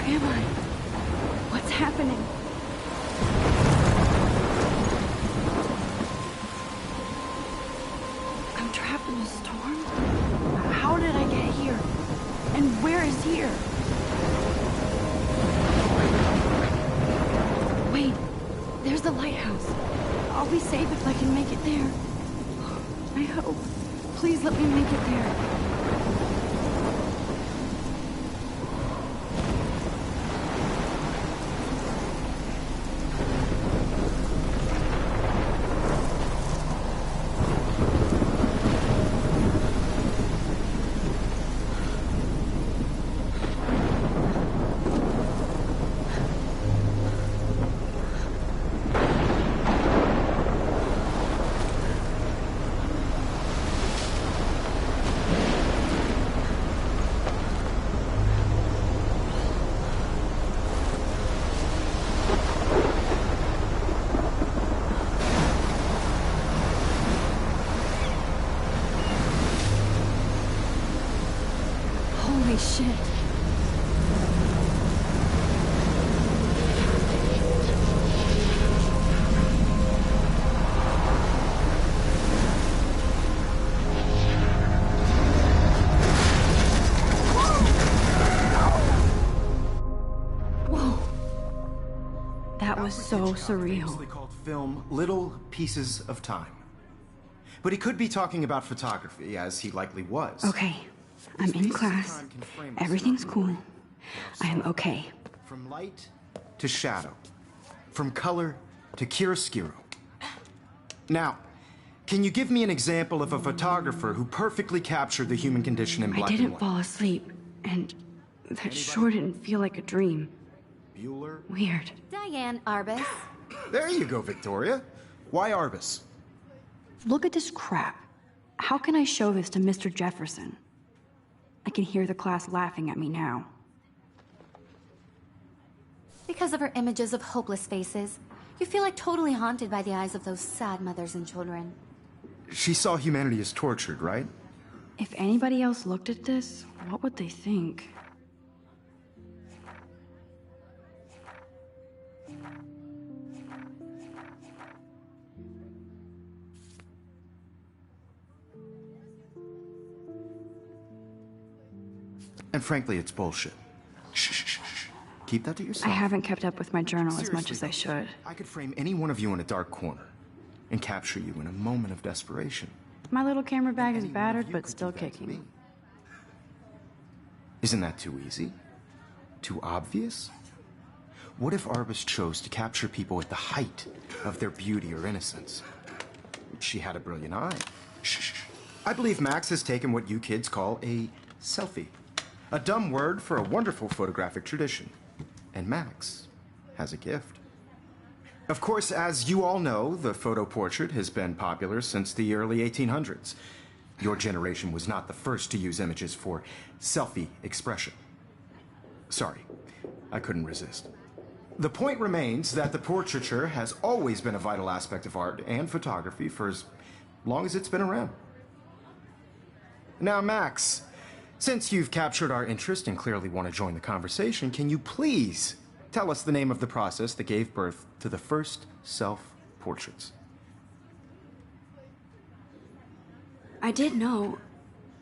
am I? What's happening? I'm trapped in a storm? How did I get here? And where is here? Wait, there's the lighthouse. I'll be safe if I can make it there. I hope. Please let me make it there. Holy shit. Whoa. That was so surreal. Called film Little Pieces of Time. But he could be talking about photography, as he likely was. Okay. I'm in class. Everything's cool. I am okay. From light to shadow. From color to chiaroscuro. Now, can you give me an example of a photographer who perfectly captured the human condition in black and white? I didn't fall asleep, and that sure didn't feel like a dream. Bueller? Weird. Diane Arbus. There you go, Victoria. Why Arbus? Look at this crap. How can I show this to Mr. Jefferson? I can hear the class laughing at me now. Because of her images of hopeless faces, you feel like totally haunted by the eyes of those sad mothers and children. She saw humanity as tortured, right? If anybody else looked at this, what would they think? And frankly, it's bullshit. Shh, shh, shh, shh. Keep that to yourself. I haven't kept up with my journal as much as I should. I could frame any one of you in a dark corner and capture you in a moment of desperation. My little camera bag is battered, but still kicking. Isn't that too easy? Too obvious? What if Arbus chose to capture people at the height of their beauty or innocence? She had a brilliant eye. Shh, shh, shh. I believe Max has taken what you kids call a selfie. A dumb word for a wonderful photographic tradition. And Max has a gift. Of course, as you all know, the photo portrait has been popular since the early 1800s. Your generation was not the first to use images for selfie expression. Sorry, I couldn't resist. The point remains that the portraiture has always been a vital aspect of art and photography for as long as it's been around. Now, Max, since you've captured our interest and clearly want to join the conversation, can you please tell us the name of the process that gave birth to the first self-portraits? I did know,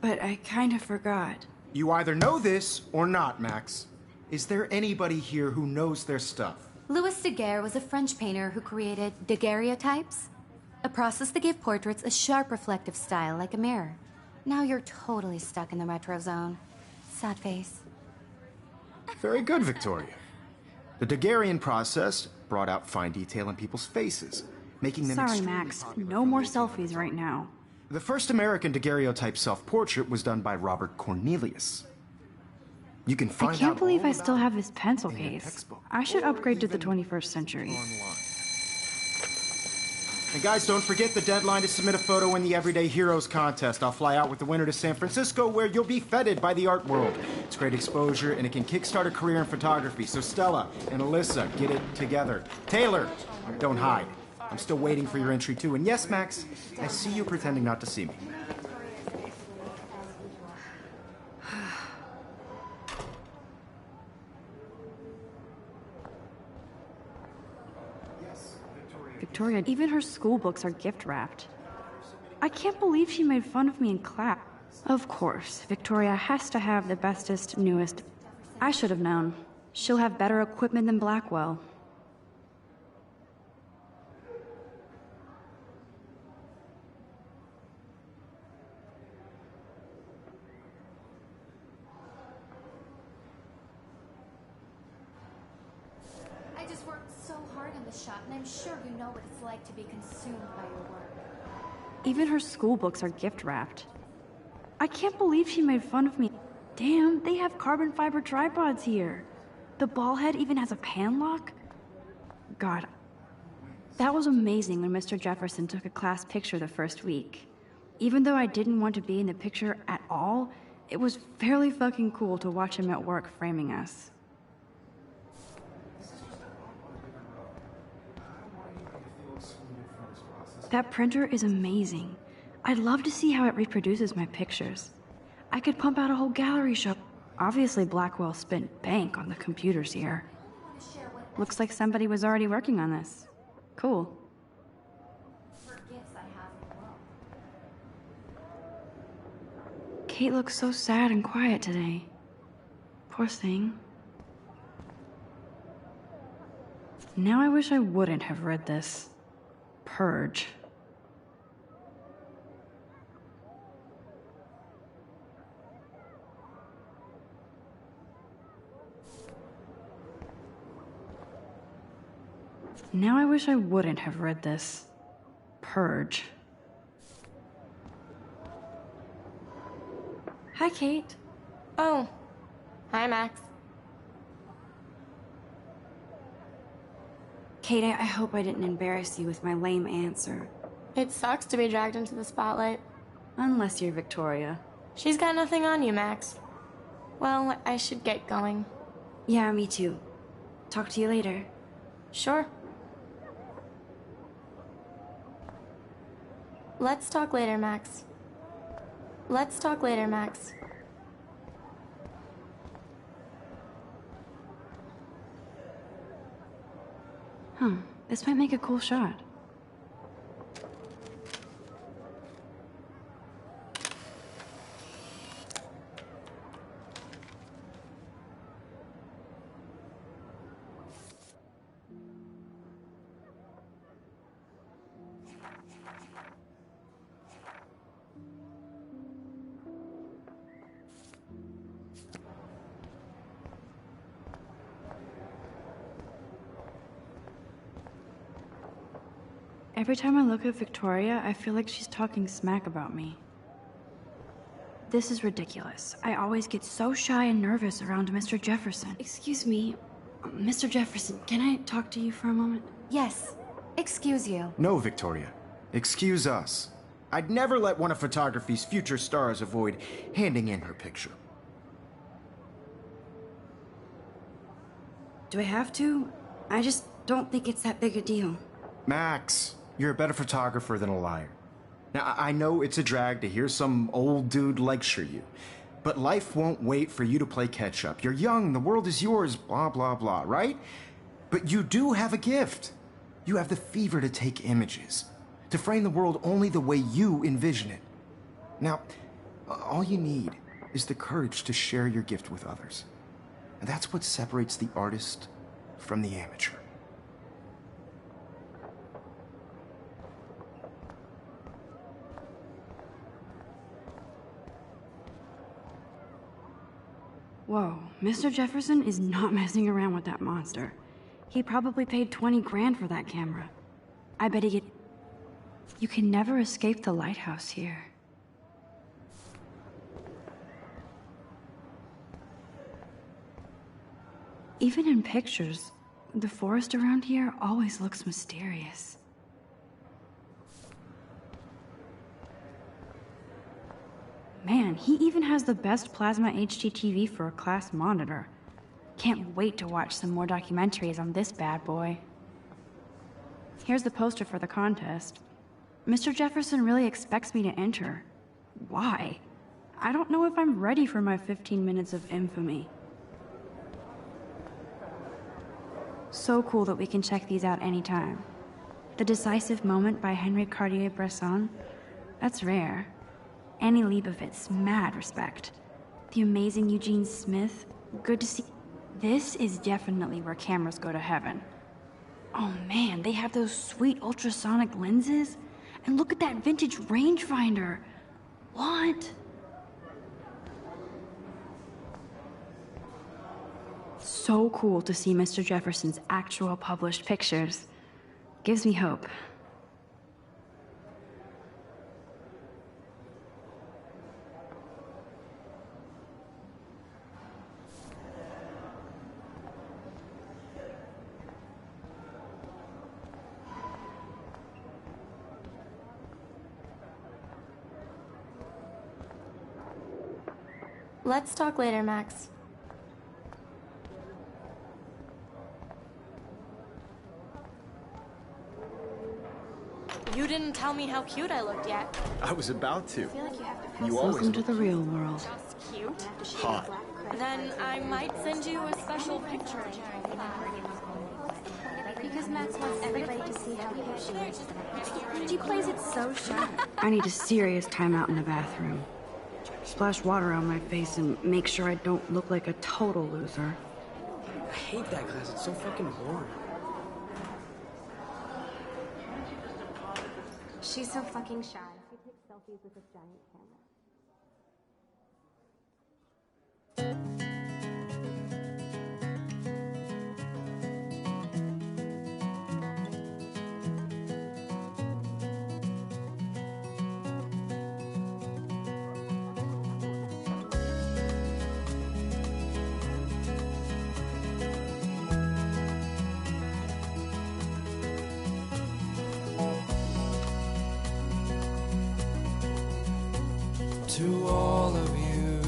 but I kind of forgot. You either know this or not, Max. Is there anybody here who knows their stuff? Louis Daguerre was a French painter who created daguerreotypes, a process that gave portraits a sharp reflective style like a mirror. Now you're totally stuck in the retro zone. Sad face. Very good, Victoria. The Daguerrean process brought out fine detail in people's faces, making them Sorry, Max. No more selfies right now. The first American daguerreotype self-portrait was done by Robert Cornelius. You can find out. I can't believe all I still about have this pencil in your case. textbook, I should or upgrade to the even 21st century. online. And guys, don't forget the deadline to submit a photo in the Everyday Heroes contest. I'll fly out with the winner to San Francisco, where you'll be feted by the art world. It's great exposure, and it can kickstart a career in photography. So Stella and Alyssa, get it together. Taylor, don't hide. I'm still waiting for your entry, too. And yes, Max, I see you pretending not to see me. Victoria, even her school books are gift wrapped. I can't believe she made fun of me in class. Of course, Victoria has to have the bestest, newest. I should have known. She'll have better equipment than Blackwell. I just worked so hard on the shot, and I'm sure you know what it's like to be consumed by your work. Even her school books are gift wrapped. I can't believe she made fun of me. Damn, they have carbon fiber tripods here. The ball head even has a pan lock. God, that was amazing when Mr. Jefferson took a class picture the first week. Even though I didn't want to be in the picture at all, it was fairly fucking cool to watch him at work framing us. That printer is amazing. I'd love to see how it reproduces my pictures. I could pump out a whole gallery show. Obviously, Blackwell spent bank on the computers here. Looks like somebody was already working on this. Cool. Kate looks so sad and quiet today. Poor thing. Now I wish I wouldn't have read this. Purge. Now I wish I wouldn't have read this. Purge. Hi, Kate. Oh. Hi, Max. Kate, I hope I didn't embarrass you with my lame answer. It sucks to be dragged into the spotlight. Unless you're Victoria. She's got nothing on you, Max. Well, I should get going. Yeah, me too. Talk to you later. Sure. Let's talk later, Max. Let's talk later, Max. Huh, this might make a cool shot. Every time I look at Victoria, I feel like she's talking smack about me. This is ridiculous. I always get so shy and nervous around Mr. Jefferson. Excuse me, Mr. Jefferson, can I talk to you for a moment? Yes. Excuse you. No, Victoria. Excuse us. I'd never let one of photography's future stars avoid handing in her picture. Do I have to? I just don't think it's that big a deal. Max, you're a better photographer than a liar. Now, I know it's a drag to hear some old dude lecture you, but life won't wait for you to play catch up. You're young, the world is yours, blah, blah, blah, right? But you do have a gift. You have the fever to take images, to frame the world only the way you envision it. Now, all you need is the courage to share your gift with others. And that's what separates the artist from the amateur. Whoa, Mr. Jefferson is not messing around with that monster. He probably paid 20 grand for that camera. I bet he get... You can never escape the lighthouse here. Even in pictures, the forest around here always looks mysterious. Man, he even has the best plasma HDTV for a class monitor. Can't wait to watch some more documentaries on this bad boy. Here's the poster for the contest. Mr. Jefferson really expects me to enter. Why? I don't know if I'm ready for my 15 minutes of infamy. So cool that we can check these out anytime. The Decisive Moment by Henry Cartier-Bresson. That's rare. Annie Leibovitz, mad respect. The amazing Eugene Smith, good to see. This is definitely where cameras go to heaven. Oh man, they have those sweet ultrasonic lenses. And look at that vintage rangefinder. What? So cool to see Mr. Jefferson's actual published pictures. Gives me hope. Let's talk later, Max. You didn't tell me how cute I looked yet. I was about to. I feel like you have to You always Welcome to look the real world. just cute. hot. Then I might send you a special picture. Because Max wants everybody to see how cute she is. She plays it so sharp. I need a serious timeout in the bathroom. Splash water on my face and make sure I don't look like a total loser. I hate that class. It's so fucking boring. She's so fucking shy. She takes selfies with this giant camera. To all of you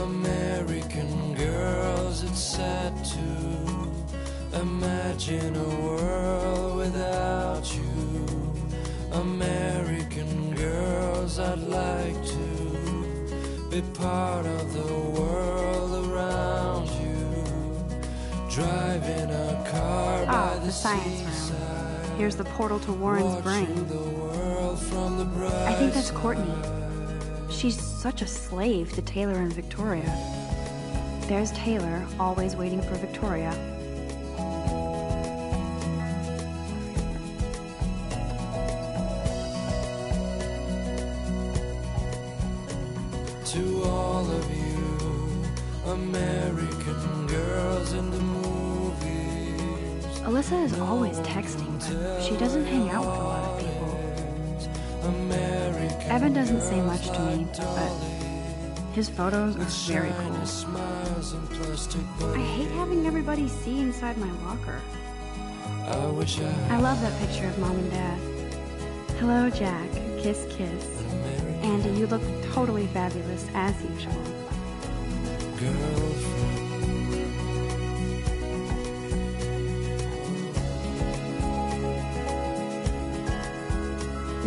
American girls, it's sad to imagine a world without you. American girls, I'd like to be part of the world around you. Driving a car by Ah, the science room. seaside, Here's the portal to Warren's brain. the world from the bright I think that's Courtney. She's such a slave to Taylor and Victoria. There's Taylor, always waiting for Victoria. To all of you American girls in the movies, Alyssa is always texting, but she doesn't hang out with a lot of people. American Evan doesn't say much to me, but his photos are very cool. smiles and plastic I bodies. hate having everybody see inside my locker. I wish I I love that picture of Mom and Dad. Hello, Jack. Kiss, kiss. Andy, you look totally fabulous, as usual. girlfriend.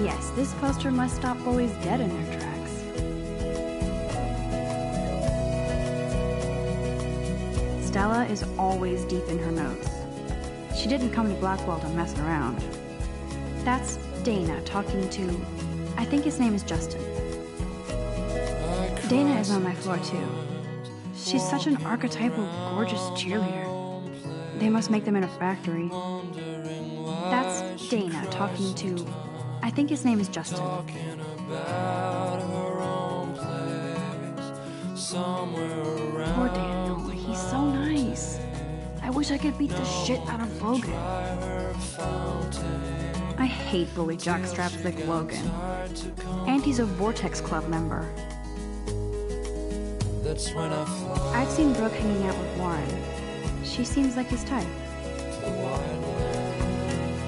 Yes, this poster must stop bullies dead in their tracks. Stella is always deep in her notes. She didn't come to Blackwell to mess around. That's Dana talking to, I think his name is Justin. Dana is on my floor too. She's such an archetypal, gorgeous cheerleader. They must make them in a factory. That's Dana talking to, I think his name is Justin. Talking about her own place somewhere around Poor Daniel, he's so nice. I wish I could beat the shit out of Logan. her fountain. I hate bully jockstraps like Logan. And he's a Vortex Club member. That's when I fly I've seen Brooke hanging out with Warren. She seems like his type. to the wide land,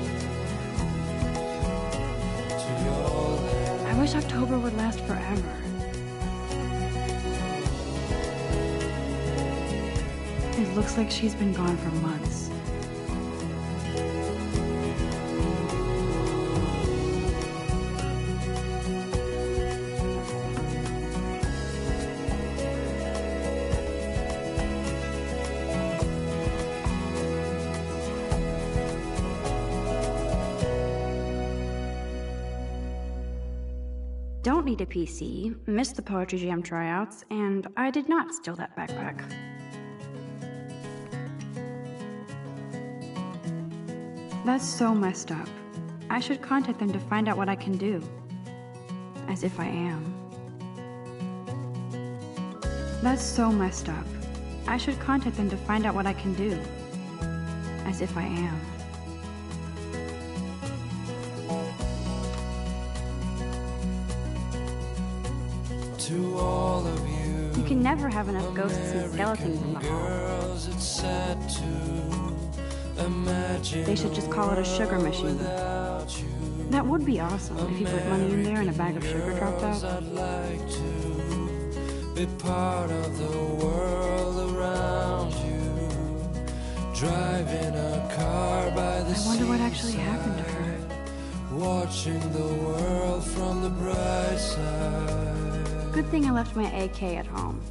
to your land. I wish October would last forever. It looks like she's been gone for months. don't need a PC, missed the Poetry Jam tryouts, and I did not steal that backpack. That's so messed up. I should contact them to find out what I can do. As if I am. That's so messed up. I should contact them to find out what I can do. As if I am. To all of you, You can never have enough ghosts and skeletons in the hall. girls, it's sad to imagine They should just call it a sugar machine. without you. That would be awesome if you put money in there and a bag of sugar dropped out. I'd like to be part of the world around you. Driving a car by the I wonder what actually happened to her. seaside, watching the world from the bright side. Good thing I left my AK at home.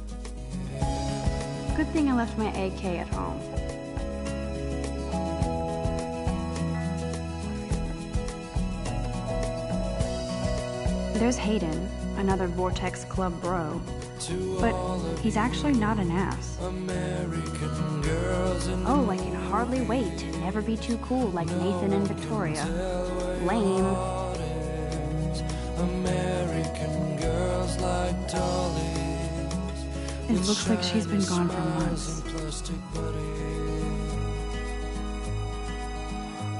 Good thing I left my AK at home. There's Hayden, another Vortex Club bro. But he's actually not an ass. American girls in Oh, I can hardly wait to never be too cool like Nathan and Victoria. Lame. American girls like dollies. It looks like she's been gone for months. Plastic buddies.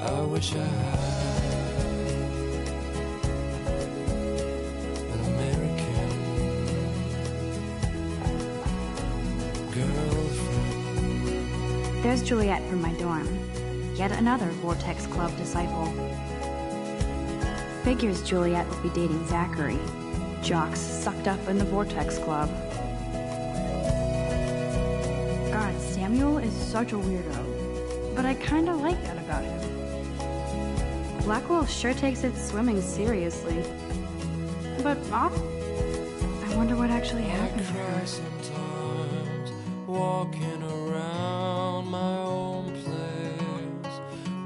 I wish I had an American girlfriend. There's Juliet from my dorm. Yet another Vortex Club disciple. Figures Juliet would be dating Zachary. Jocks sucked up in the Vortex Club. God, Samuel is such a weirdo. But I kinda like that about him. Blackwell sure takes its swimming seriously. But off. I wonder what actually happened to her. Cry sometimes, walking around my own place,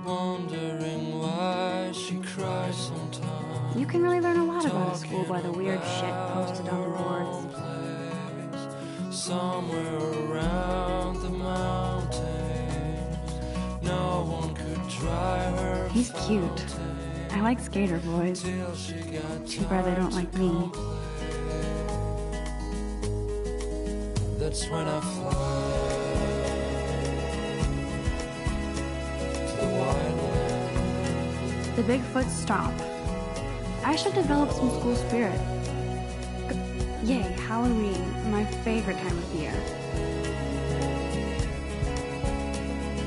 wondering why she cries sometimes. You can really learn a lot about a school by the weird shit posted on the boards. Place, somewhere around the mountains, no one could dry her. He's cute. I like skater boys. Till she got Too bad they don't like me. That's when I fly to the wildland. The Bigfoot stomp. I should develop some school spirit. Yay, Halloween, my favorite time of year.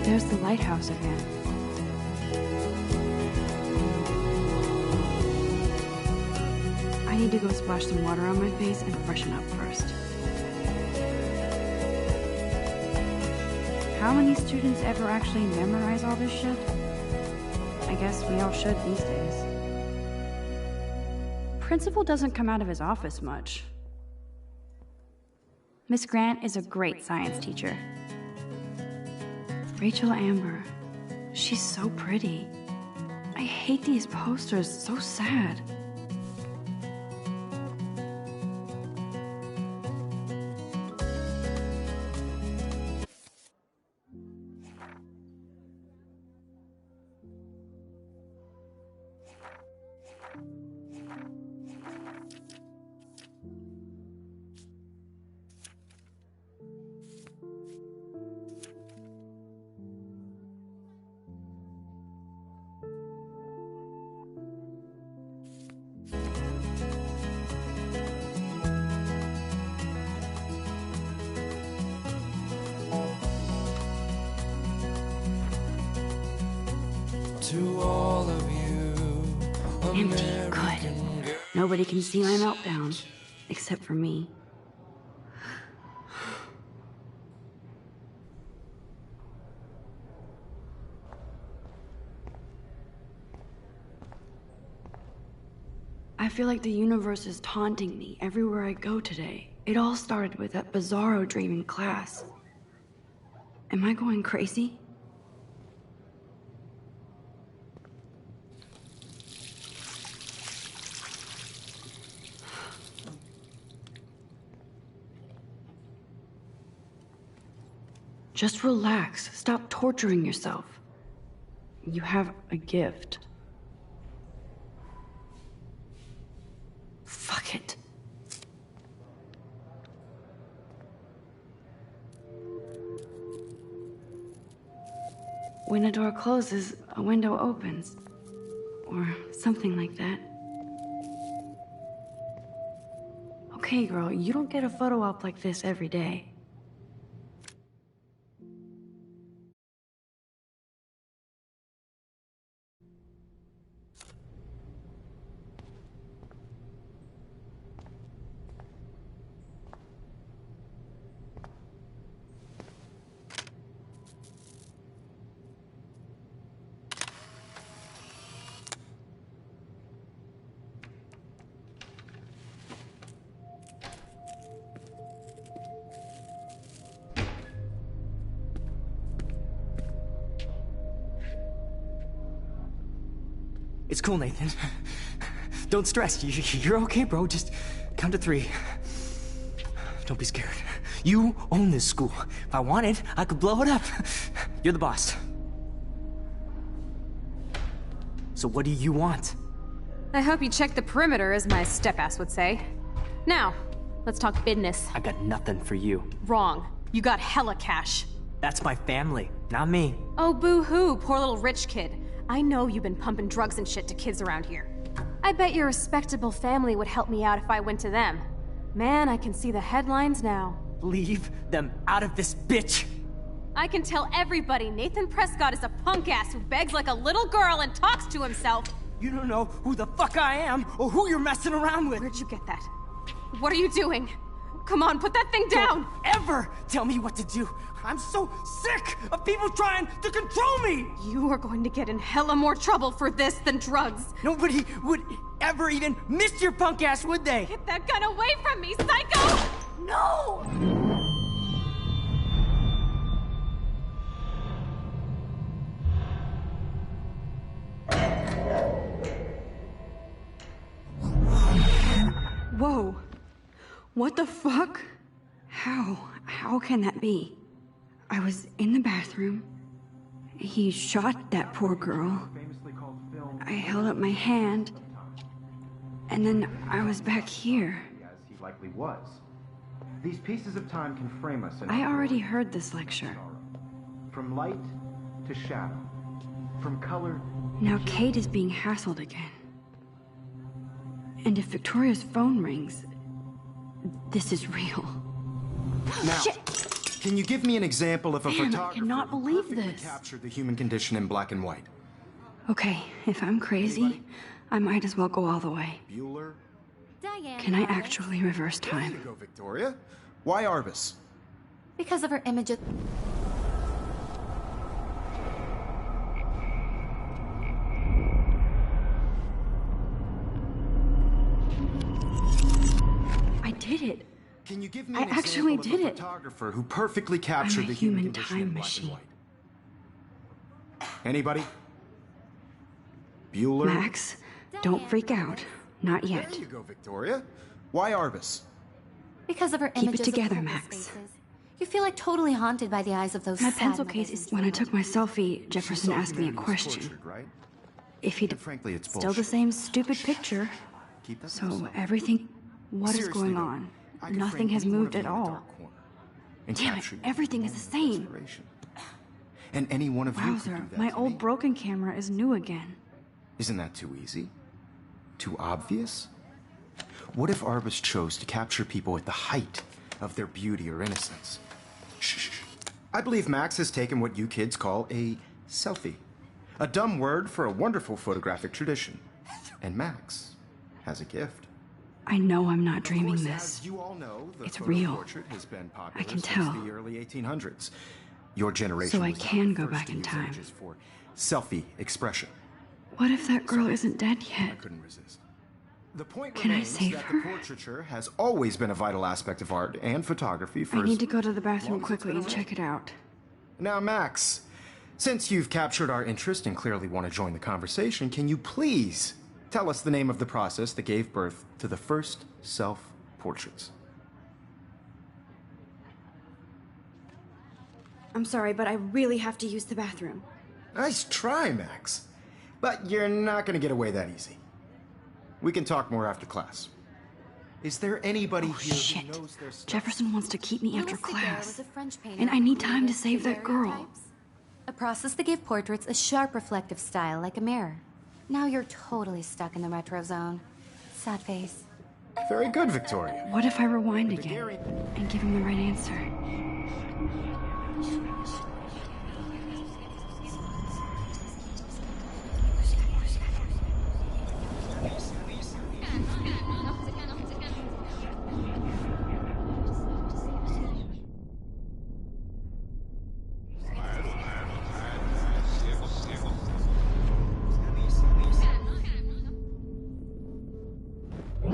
There's the lighthouse again. I need to go splash some water on my face and freshen up first. How many students ever actually memorize all this shit? I guess we all should these days. Principal doesn't come out of his office much. Miss Grant is a great science teacher. Rachel Amber. She's so pretty. I hate these posters, so sad. To all of you, Empty, American good. Nobody can see my meltdown, except for me. I feel like the universe is taunting me everywhere I go today. It all started with that bizarro dream in class. Am I going crazy? Just relax. Stop torturing yourself. You have a gift. Fuck it. When a door closes, a window opens. Or something like that. Okay, girl, you don't get a photo op like this every day. It's cool, Nathan. Don't stress. You're okay, bro. Just count to 3. Don't be scared. You own this school. If I wanted, I could blow it up. You're the boss. So what do you want? I hope you check the perimeter, as my step-ass would say. Now, let's talk business. I got nothing for you. Wrong. You got hella cash. That's my family, not me. Oh, boo-hoo, poor little rich kid. I know you've been pumping drugs and shit to kids around here. I bet your respectable family would help me out if I went to them. Man, I can see the headlines now. Leave them out of this bitch! I can tell everybody Nathan Prescott is a punk ass who begs like a little girl and talks to himself. You don't know who the fuck I am or who you're messing around with. Where'd you get that? What are you doing? Come on, put that thing down! Don't ever tell me what to do! I'm so sick of people trying to control me! You are going to get in hella more trouble for this than drugs. Nobody would ever even miss your punk ass, would they? Get that gun away from me, psycho! No! Whoa. What the fuck? How can that be? I was in the bathroom. He shot that poor girl. I held up my hand. And then I was back here. As he likely was. These pieces of time can frame us in I already heard this lecture. from light to shadow, from color. Now Kate is being hassled again. And if Victoria's phone rings, this is real. Now, Shit. Can you give me an example of a Man, I photographer cannot who believe perfectly this. captured the human condition in black and white? Okay, if I'm crazy, I might as well go all the way. Bueller? Diane. Can I Arbus. actually reverse There you time? go, Victoria. Why Arbus? Because of her image of... I did it. Can you give me I an actually example did of a it. photographer who perfectly captured I'm a the human human condition time in black machine. and white? Anybody? Bueller? Max, don't freak out. Not There yet. you go, Victoria. Why Arbus? Because of her Keep it images together, of homeless Max. faces. You feel like totally haunted by the eyes of those My sad pencil mothers case and is... When I children. took my selfie, Jefferson She saw asked me a humanity's question. tortured, right? If he'd... And frankly, it's Still bullshit. the same stupid picture. Keep that to So yourself. everything... What is Seriously, going though, on? I could Nothing frame has any one moved of at you in a all. dark corner and Damn it, capture you everything is in the a same. desperation. And any one of you could do Wowzer, that my to old me. broken camera is new again. Isn't that too easy? Too obvious? What if Arbus chose to capture people at the height of their beauty or innocence? Shh. I believe Max has taken what you kids call a selfie. A dumb word for a wonderful photographic tradition. And Max has a gift. I know I'm not dreaming Of course, this. as you all know, the It's photo real. portrait has been popular I can since tell. the early 1800s. Your generation So I was not can the go first back to in use time. images for selfie expression. What if that girl isn't dead I yet? couldn't resist. The point Can I remains save that her? the portraiture has always been a vital aspect of art and photography for I as need to go to the bathroom long as it's quickly been and around. check it out. Now, Max, since you've captured our interest and clearly want to join the conversation, can you please tell us the name of the process that gave birth to the first self-portraits? I'm sorry, but I really have to use the bathroom. Nice try, Max. But you're not gonna get away that easy. We can talk more after class. Is there anybody here Shit. who knows their stuff? Jefferson wants to keep me after Louis Daguerre class. was a French painter And I who need time to created save that girl. daguerreotypes, a process that gave portraits a sharp reflective style like a mirror. Now you're totally stuck in the retro zone. Sad face. Very good, Victoria. What if I rewind again Daguerrean- and give him the right answer?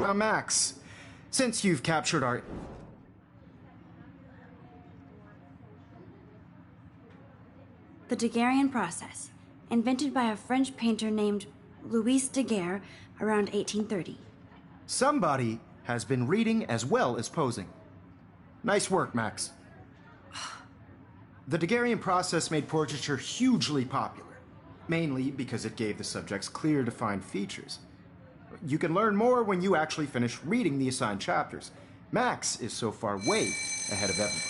Now, Max, since you've captured our... The Daguerrean process, invented by a French painter named Louis Daguerre around 1830. Somebody has been reading as well as posing. Nice work, Max. The Daguerrean process made portraiture hugely popular, mainly because it gave the subjects clear, defined features. You can learn more when you actually finish reading the assigned chapters. Max is so far way ahead of everyone.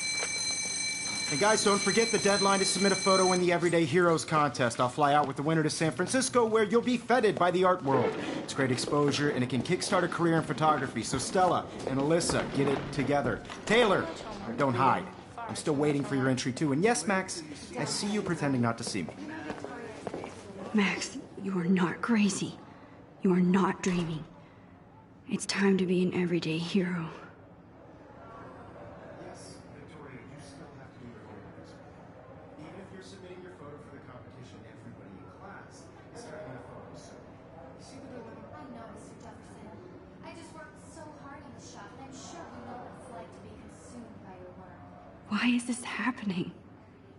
And guys, don't forget the deadline to submit a photo in the Everyday Heroes contest. I'll fly out with the winner to San Francisco, where you'll be feted by the art world. It's great exposure, and it can kickstart a career in photography. So Stella and Alyssa, get it together. Taylor, don't hide. I'm still waiting for your entry too. And yes, Max, I see you pretending not to see me. Max, you are not crazy. You are not dreaming. It's time to be an everyday hero. Yes, Victoria, you still have to do your homework this week. Even if you're submitting your photo for the competition, everybody in class is taking a photo. So, you see the dilemma? I know, Mr. Jefferson. I just worked so hard on the shop, and I'm sure you know what it's like to be consumed by your work. Why is this happening?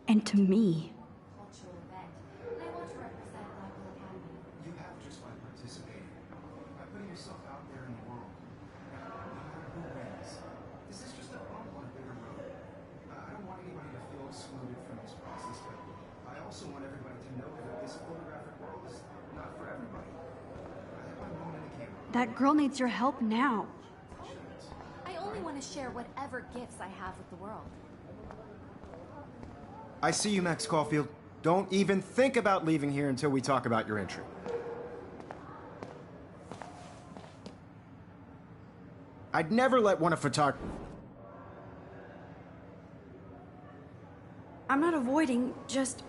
And to me? Cultural event. And I want to represent Local Academy. You have just by participating, by putting yourself out there in the world. No matter who wins, this is just a bump on a bigger road. I don't want anybody to feel excluded from this process, but I also want everybody to know that this photographic world is not for everybody. I have my moment in the camera. That girl needs your help now. I only want to share whatever gifts I have with the world. I see you, Max Caulfield. Don't even think about leaving here until we talk about your entry. I'd never let one of photography... I'm not avoiding, just...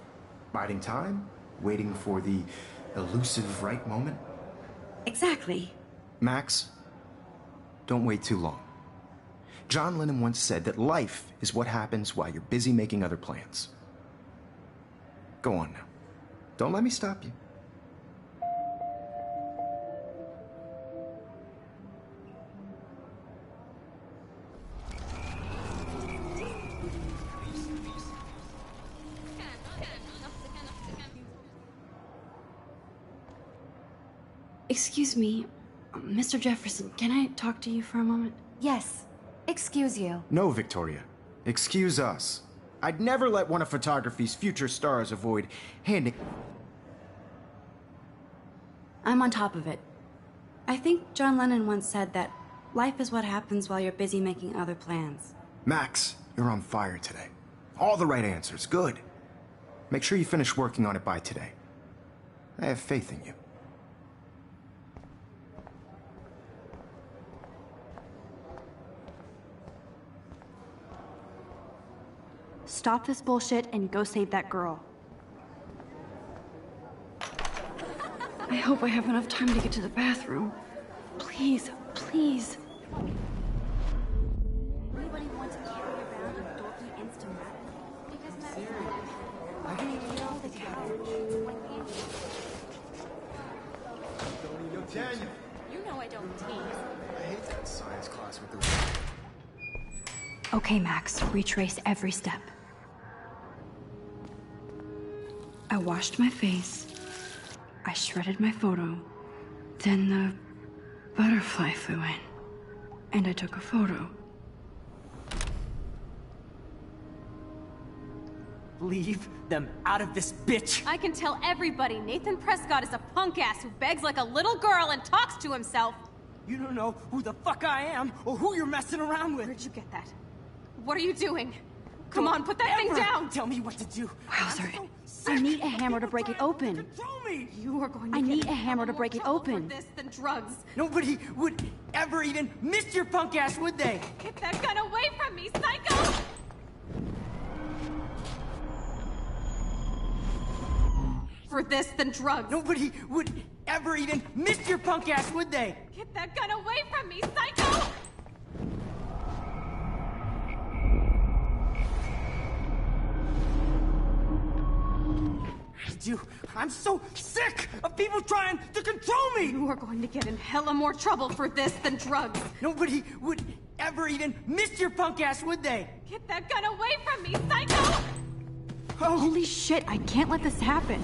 Biding time? Waiting for the elusive right moment? Exactly. Max, don't wait too long. John Lennon once said that life is what happens while you're busy making other plans. Go on now. Don't let me stop you. Excuse me, Mr. Jefferson, can I talk to you for a moment? Yes. Excuse you. No, Victoria. Excuse us. I'd never let one of photography's future stars avoid handing... I'm on top of it. I think John Lennon once said that life is what happens while you're busy making other plans. Max, you're on fire today. All the right answers. Good. Make sure you finish working on it by today. I have faith in you. Stop this bullshit and go save that girl. I hope I have enough time to get to the bathroom. Please, please. Anybody want to carry around a dorky Instamatic? Daniel! You know I don't tease. I hate that science class with the... Okay, Max, retrace every step. I washed my face. I shredded my photo. Then the butterfly flew in. And I took a photo. Leave them out of this, bitch! I can tell everybody Nathan Prescott is a punk ass who begs like a little girl and talks to himself. You don't know who the fuck I am or who you're messing around with. Where'd you get that? What are you doing? Come Don't on, put that thing ever down! Tell me what to do. Wowzer. I'm so I sick need a hammer to of break it people open. trying to control me. You are going to I get need in a hammer to hella break more it trouble open. for this than drugs. Nobody would ever even miss your punk ass, would they? Get that gun away from me, psycho! For this than drugs. Nobody would ever even miss your punk ass, would they? Get that gun away from me, psycho! I'm so sick of people trying to control me! You are going to get in hella more trouble for this than drugs. Nobody would ever even miss your punk ass, would they? Get that gun away from me, psycho! Holy shit, I can't let this happen.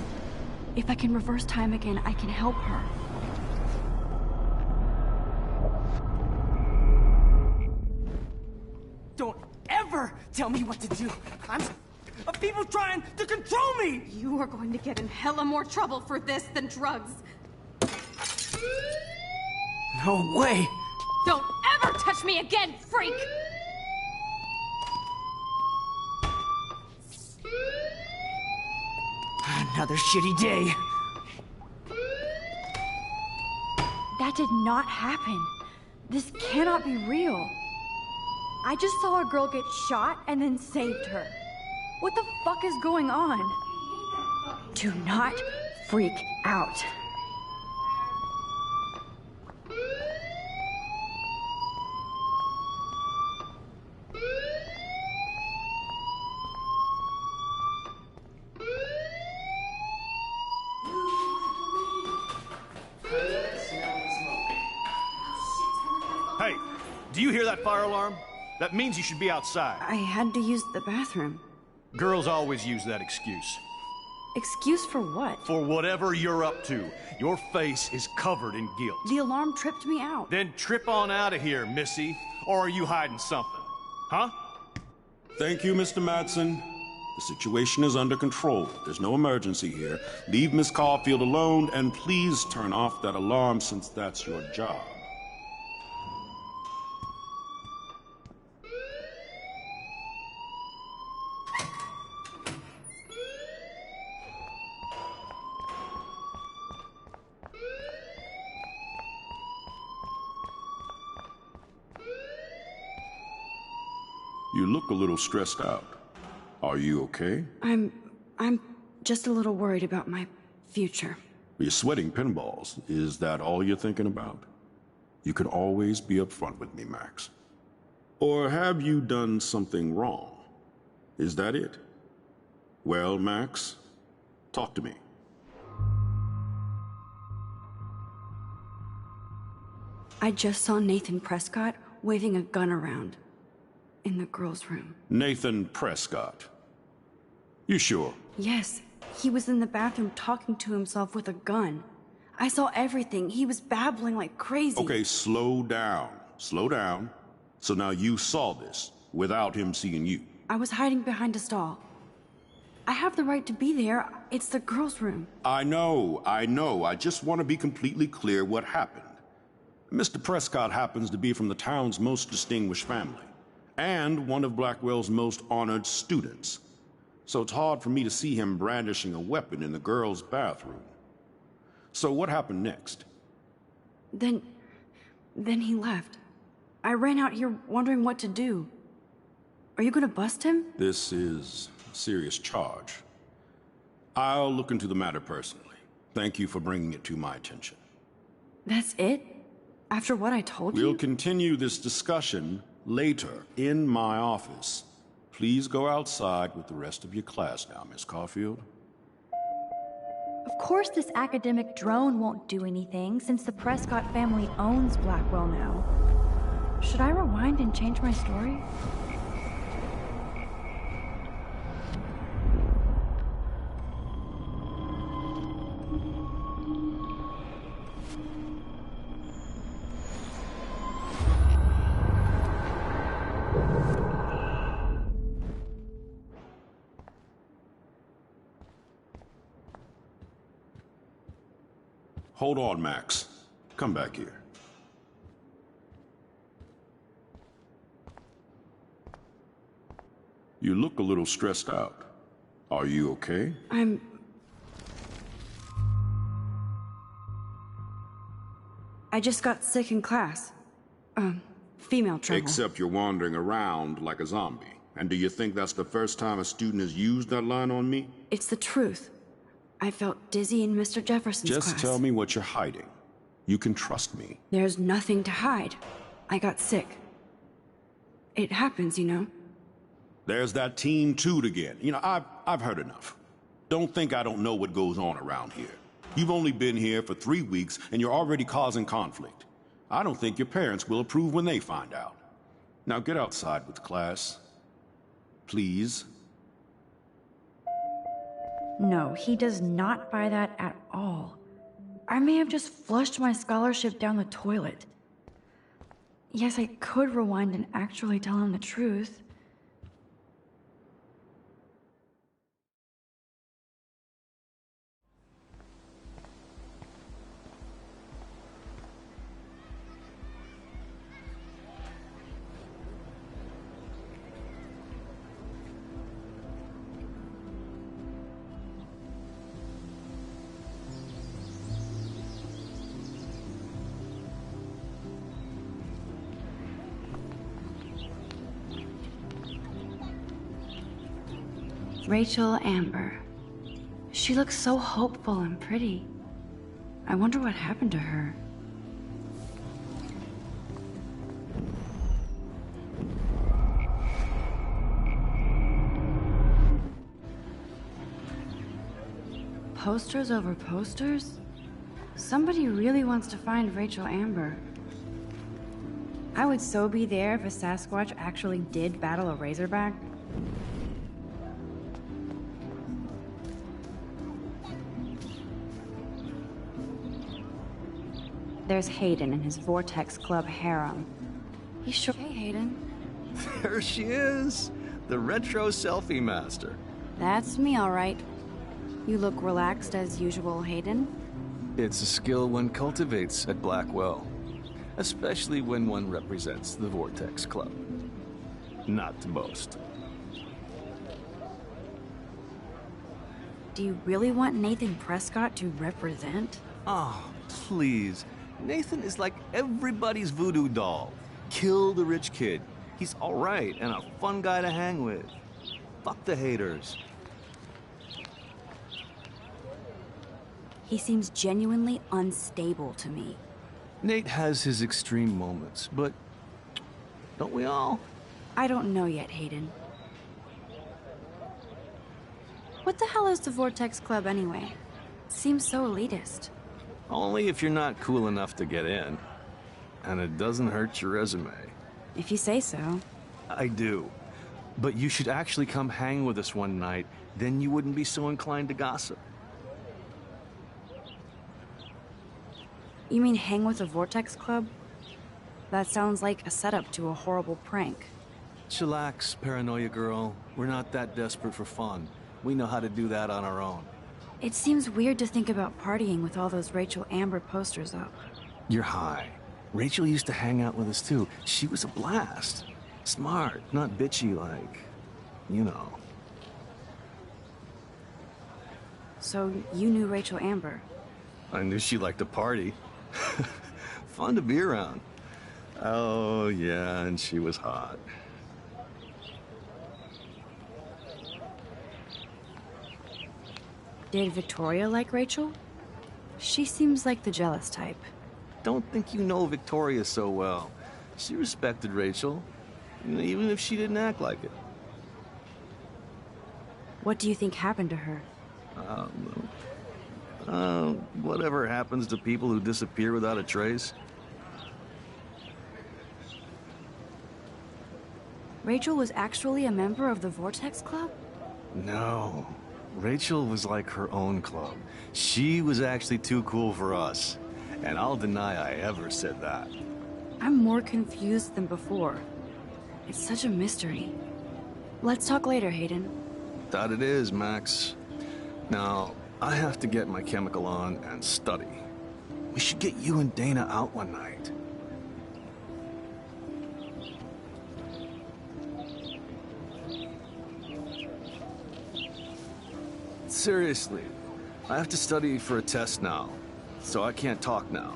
If I can reverse time again, I can help her. Don't ever tell me what to do. I'm of people trying to control me! You are going to get in hella more trouble for this than drugs. No way! Don't ever touch me again, freak! Another shitty day. That did not happen. This cannot be real. I just saw a girl get shot and then saved her. What the fuck is going on? Do not freak out. Hey, do you hear that fire alarm? That means you should be outside. I had to use the bathroom. Girls always use that excuse. Excuse for what? For whatever you're up to. Your face is covered in guilt. The alarm tripped me out. Then trip on out of here, Missy. Or are you hiding something? Huh? Thank you, Mr. Madsen. The situation is under control. There's no emergency here. Leave Miss Caulfield alone, and please turn off that alarm since that's your job. You look a little stressed out. Are you okay? I'm just a little worried about my future. You're sweating pinballs. Is that all you're thinking about? You can always be upfront with me, Max. Or have you done something wrong? Is that it? Well, Max, talk to me. I just saw Nathan Prescott waving a gun around in the girls' room. Nathan Prescott. You sure? Yes, he was in the bathroom talking to himself with a gun. I saw everything. He was babbling like crazy. Okay, slow down. Slow down. So now you saw this without him seeing you. I was hiding behind a stall. I have the right to be there. It's the girls' room. I know. I just want to be completely clear what happened. Mr. Prescott happens to be from the town's most distinguished family, and one of Blackwell's most honored students. So it's hard for me to see him brandishing a weapon in the girls' bathroom. So what happened next? Then he left. I ran out here wondering what to do. Are you gonna bust him? This is a serious charge. I'll look into the matter personally. Thank you for bringing it to my attention. That's it? After what I told you? We'll continue this discussion later in my office. Please go outside with the rest of your class now, Miss Caulfield. Of course this academic drone won't do anything, since the Prescott family owns Blackwell now. Should I rewind and change my story? Hold on, Max. Come back here. You look a little stressed out. Are you okay? I just got sick in class. Female trouble. Except you're wandering around like a zombie. And do you think that's the first time a student has used that line on me? It's the truth. I felt dizzy in Mr. Jefferson's class. Just tell me what you're hiding. You can trust me. There's nothing to hide. I got sick. It happens, you know. There's that teen toot again. You know, I've heard enough. Don't think I don't know what goes on around here. You've only been here for 3 weeks, and you're already causing conflict. I don't think your parents will approve when they find out. Now get outside with class. Please. No, he does not buy that at all. I may have just flushed my scholarship down the toilet. Yes, I could rewind and actually tell him the truth. Rachel Amber. She looks so hopeful and pretty. I wonder what happened to her. Posters over posters? Somebody really wants to find Rachel Amber. I would so be there if a Sasquatch actually did battle a Razorback. There's Hayden and his Vortex Club harem. He's sure. Hey, Hayden. There she is, the retro selfie master. That's me, all right. You look relaxed as usual, Hayden. It's a skill one cultivates at Blackwell, especially when one represents the Vortex Club. Not to boast. Do you really want Nathan Prescott to represent? Oh, please. Nathan is like everybody's voodoo doll. Kill the rich kid. He's all right and a fun guy to hang with. Fuck the haters. He seems genuinely unstable to me. Nate has his extreme moments, but don't we all? I don't know yet, Hayden. What the hell is the Vortex Club anyway? Seems so elitist. Only if you're not cool enough to get in. And it doesn't hurt your resume. If you say so. I do. But you should actually come hang with us one night, then you wouldn't be so inclined to gossip. You mean hang with the Vortex Club? That sounds like a setup to a horrible prank. Chillax, paranoia girl. We're not that desperate for fun. We know how to do that on our own. It seems weird to think about partying with all those Rachel Amber posters up. You're high. Rachel used to hang out with us too. She was a blast. Smart, not bitchy like, you know. So you knew Rachel Amber? I knew she liked to party. Fun to be around. Oh, yeah, and she was hot. Did Victoria like Rachel? She seems like the jealous type. Don't think you know Victoria so well. She respected Rachel, even if she didn't act like it. What do you think happened to her? Whatever happens to people who disappear without a trace. Rachel was actually a member of the Vortex Club? No. Rachel was like her own club. She was actually too cool for us. And I'll deny I ever said that. I'm more confused than before. It's such a mystery. Let's talk later, Hayden. That it is, Max. Now, I have to get my chemical on and study. We should get you and Dana out one night. Seriously, I have to study for a test now, so I can't talk now.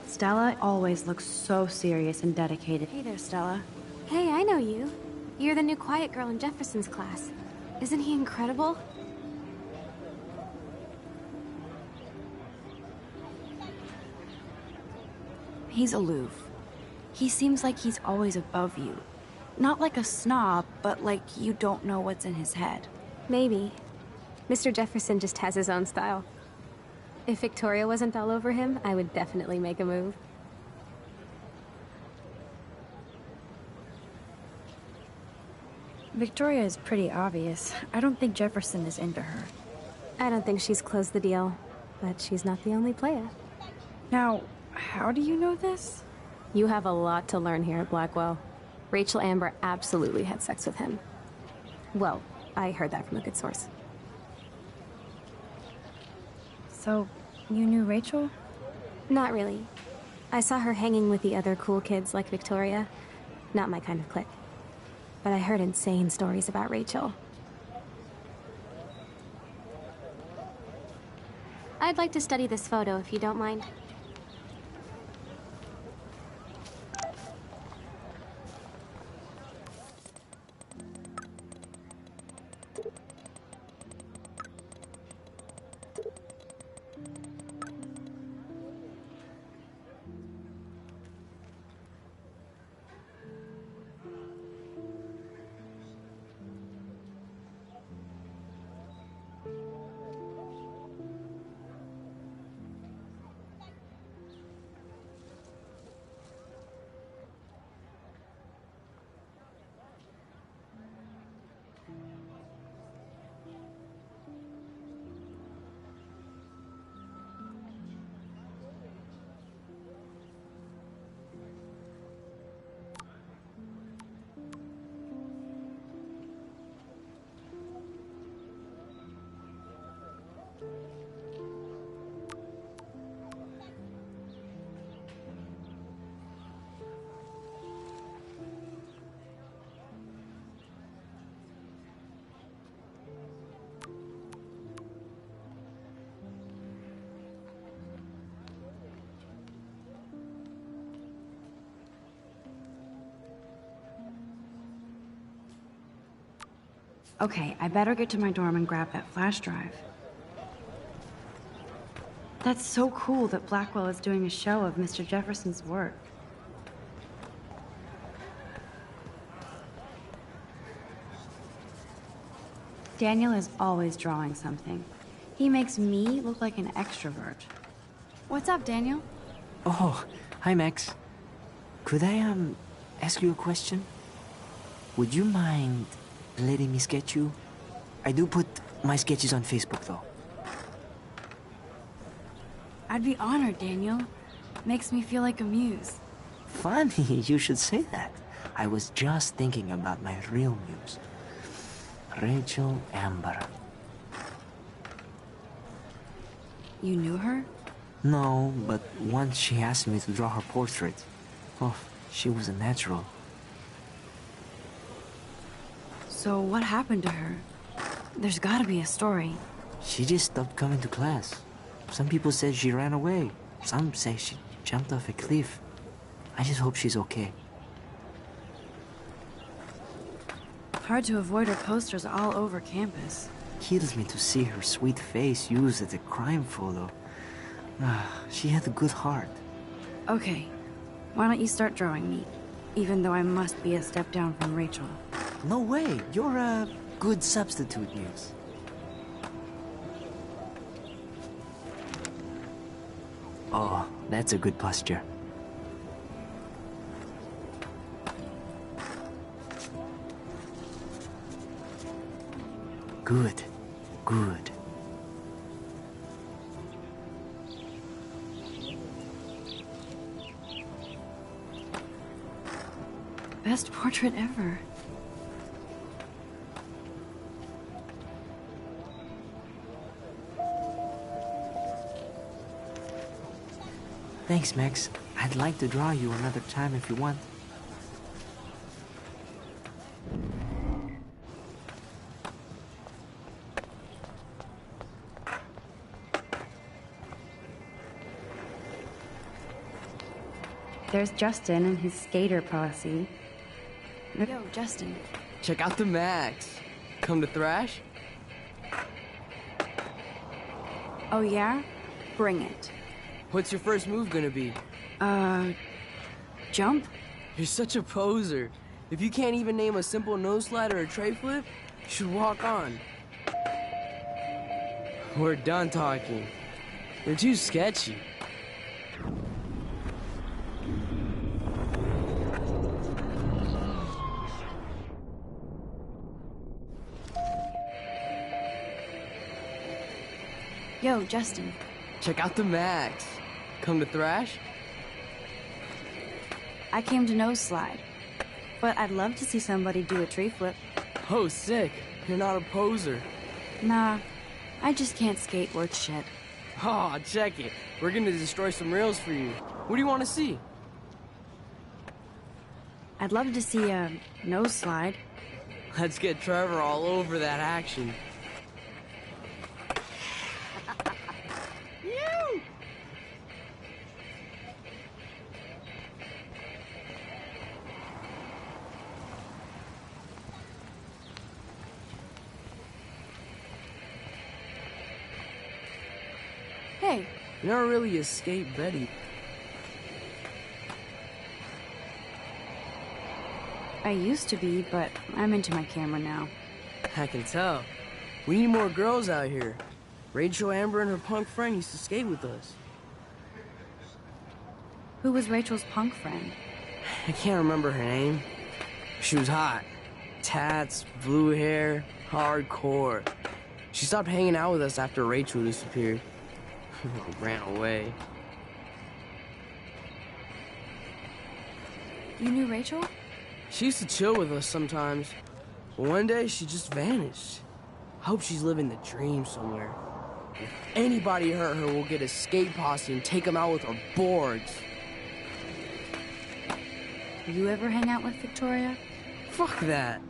Stella always looks so serious and dedicated. Hey there, Stella. Hey, I know you. You're the new quiet girl in Jefferson's class. Isn't he incredible? He's aloof. He seems like he's always above you. Not like a snob, but like you don't know what's in his head. Maybe. Mr. Jefferson just has his own style. If Victoria wasn't all over him, I would definitely make a move. Victoria is pretty obvious. I don't think Jefferson is into her. I don't think she's closed the deal, but she's not the only player. Now, how do you know this? You have a lot to learn here at Blackwell. Rachel Amber absolutely had sex with him. Well, I heard that from a good source. So, you knew Rachel? Not really. I saw her hanging with the other cool kids like Victoria. Not my kind of clique. But I heard insane stories about Rachel. I'd like to study this photo if you don't mind. Okay, I better get to my dorm and grab that flash drive. That's so cool that Blackwell is doing a show of Mr. Jefferson's work. Daniel is always drawing something. He makes me look like an extrovert. What's up, Daniel? Oh, hi, Max. Could I, ask you a question? Would you mind letting me sketch you? I do put my sketches on Facebook, though. I'd be honored, Daniel. Makes me feel like a muse. Funny, you should say that. I was just thinking about my real muse. Rachel Amber. You knew her? No, but once she asked me to draw her portrait. Oh, she was a natural. So what happened to her? There's gotta be a story. She just stopped coming to class. Some people said she ran away. Some say she jumped off a cliff. I just hope she's okay. Hard to avoid her posters all over campus. Kills me to see her sweet face used as a crime photo. She had a good heart. Okay, why don't you start drawing me? Even though I must be a step down from Rachel. No way, you're a good substitute, Muse. Oh, that's a good posture. Good, good. Best portrait ever. Thanks, Max. I'd like to draw you another time if you want. There's Justin and his skater posse. Yo, Justin. Check out the Max. Come to thrash? Oh yeah? Bring it. What's your first move gonna be? Jump? You're such a poser. If you can't even name a simple nose slide or a tray flip, you should walk on. We're done talking. You're too sketchy. Yo, Justin. Check out the Max. Come to thrash? I came to nose slide, but I'd love to see somebody do a tree flip. Oh, sick. You're not a poser. Nah, I just can't skate worth shit. Oh, check it. We're gonna destroy some rails for you. What do you want to see? I'd love to see a nose slide. Let's get Trevor all over that action. Hey. You're not really a skate Betty. I used to be, but I'm into my camera now. I can tell. We need more girls out here. Rachel Amber and her punk friend used to skate with us. Who was Rachel's punk friend? I can't remember her name. She was hot. Tats, blue hair, hardcore. She stopped hanging out with us after Rachel disappeared. Ran away. You knew Rachel? She used to chill with us sometimes. But one day, she just vanished. I hope she's living the dream somewhere. If anybody hurt her, we'll get a skate posse and take them out with our boards. You ever hang out with Victoria? Fuck that.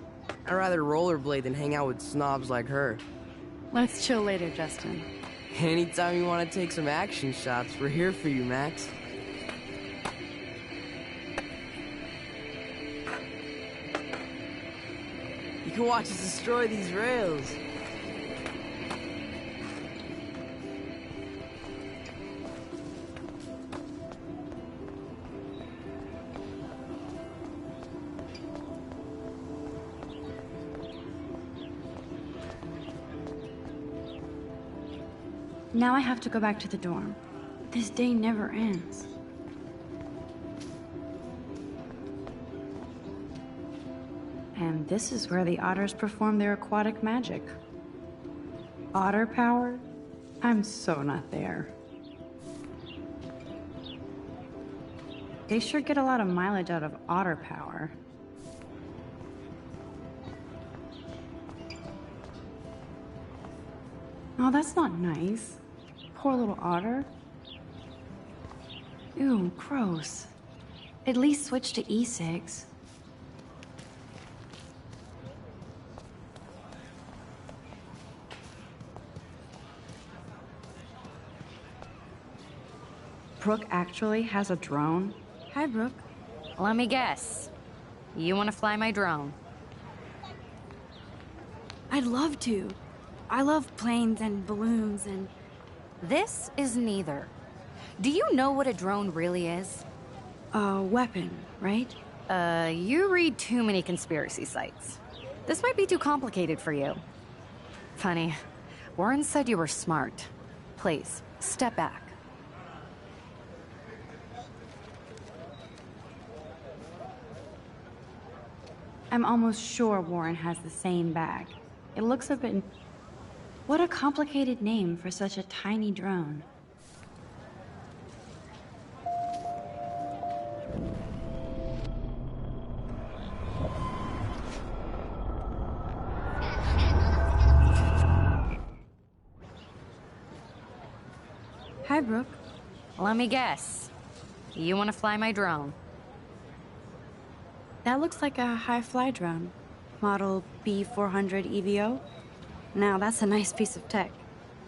I'd rather rollerblade than hang out with snobs like her. Let's chill later, Justin. Anytime you want to take some action shots, we're here for you, Max. You can watch us destroy these rails. Now I have to go back to the dorm. This day never ends. And this is where the otters perform their aquatic magic. Otter power? I'm so not there. They sure get a lot of mileage out of otter power. Oh, that's not nice. Poor little otter. Ew, gross. At least switch to e-cigs. Brooke actually has a drone? Hi, Brooke. Let me guess. You want to fly my drone? I'd love to. I love planes and balloons and... This is neither. Do you know what a drone really is? A weapon, right? You read too many conspiracy sites. This might be too complicated for you. Funny, Warren said you were smart. Please, step back. I'm almost sure Warren has the same bag. It looks a bit... What a complicated name for such a tiny drone. Hi, Brooke. Let me guess. You want to fly my drone? That looks like a high-fly drone. Model B400 EVO. Now, that's a nice piece of tech.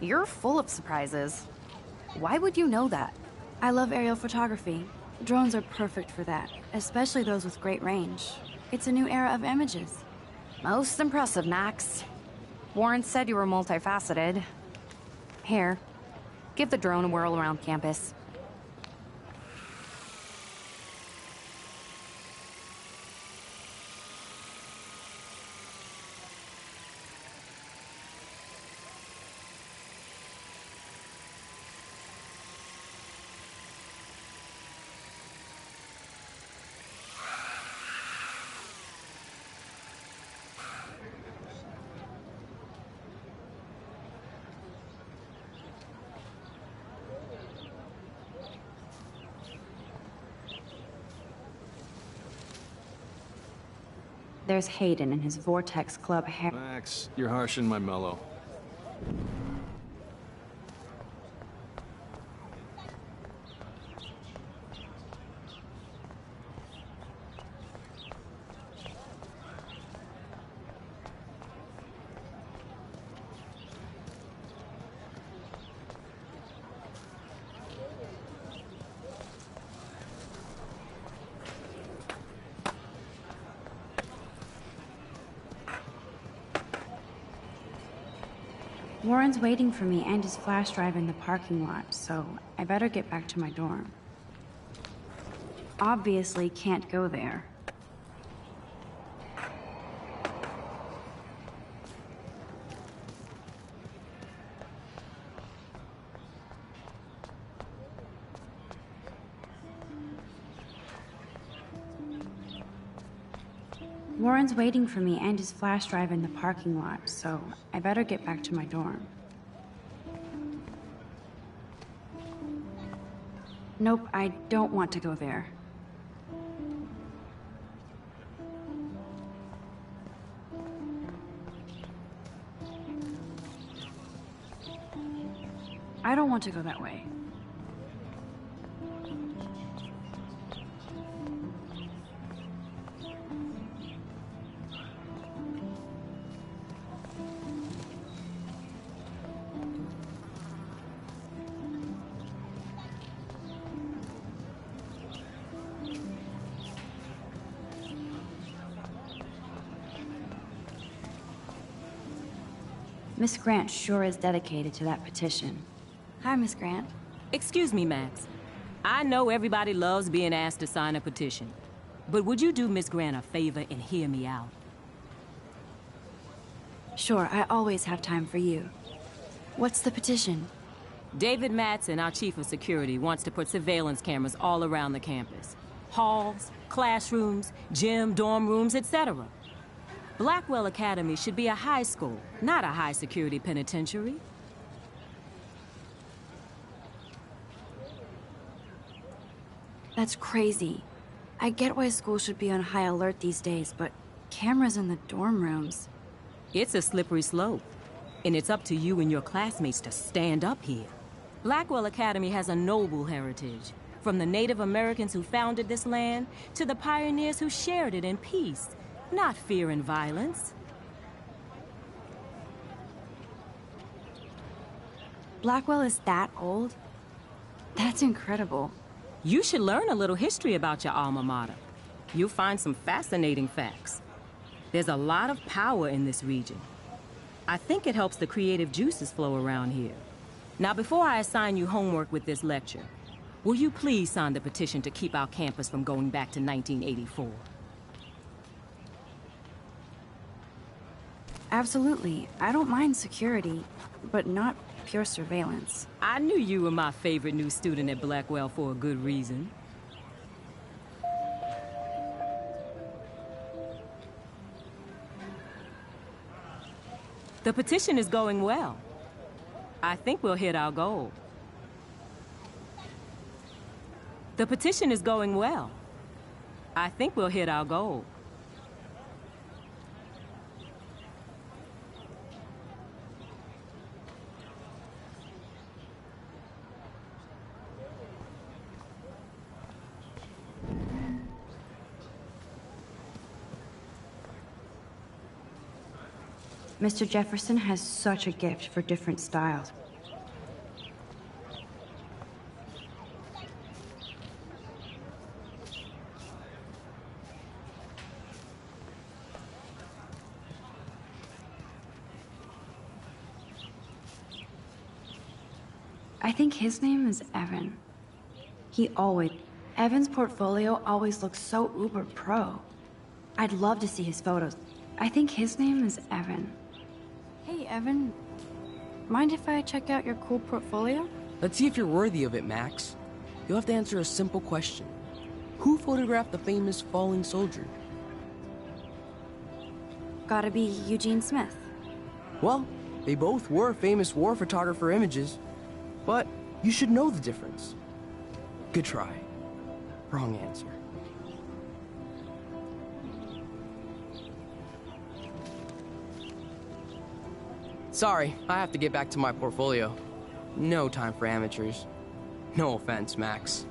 You're full of surprises. Why would you know that? I love aerial photography. Drones are perfect for that, especially those with great range. It's a new era of images. Most impressive, Max. Warren said you were multifaceted. Here, give the drone a whirl around campus. There's Hayden and his Vortex Club hair. Max, you're harsh in my mellow. Warren's waiting for me and his flash drive in the parking lot, so I better get back to my dorm. Obviously can't go there. Warren's waiting for me and his flash drive in the parking lot, so I better get back to my dorm. Nope, I don't want to go there. I don't want to go that way. Miss Grant sure is dedicated to that petition. Hi, Miss Grant. Excuse me, Max. I know everybody loves being asked to sign a petition, but would you do Miss Grant a favor and hear me out? Sure, I always have time for you. What's the petition? David Madsen, our chief of security, wants to put surveillance cameras all around the campus. Halls, classrooms, gym, dorm rooms, etc. Blackwell Academy should be a high school, not a high-security penitentiary. That's crazy. I get why schools should be on high alert these days, but cameras in the dorm rooms... It's a slippery slope, and it's up to you and your classmates to stand up here. Blackwell Academy has a noble heritage, from the Native Americans who founded this land to the pioneers who shared it in peace, not fear and violence. Blackwell is that old? That's incredible. You should learn a little history about your alma mater. You'll find some fascinating facts. There's a lot of power in this region. I think it helps the creative juices flow around here. Now, before I assign you homework with this lecture, will you please sign the petition to keep our campus from going back to 1984? Absolutely. I don't mind security, but not pure surveillance. I knew you were my favorite new student at Blackwell for a good reason. The petition is going well. I think we'll hit our goal. The petition is going well. I think we'll hit our goal. Mr. Jefferson has such a gift for different styles. I think his name is Evan. Evan's portfolio always looks so uber pro. I'd love to see his photos. I think his name is Evan. Hey, Evan. Mind if I check out your cool portfolio? Let's see if you're worthy of it, Max. You'll have to answer a simple question. Who photographed the famous falling soldier? Gotta be Eugene Smith. Well, they both were famous war photographer images, but you should know the difference. Good try. Wrong answer. Sorry, I have to get back to my portfolio. No time for amateurs. No offense, Max.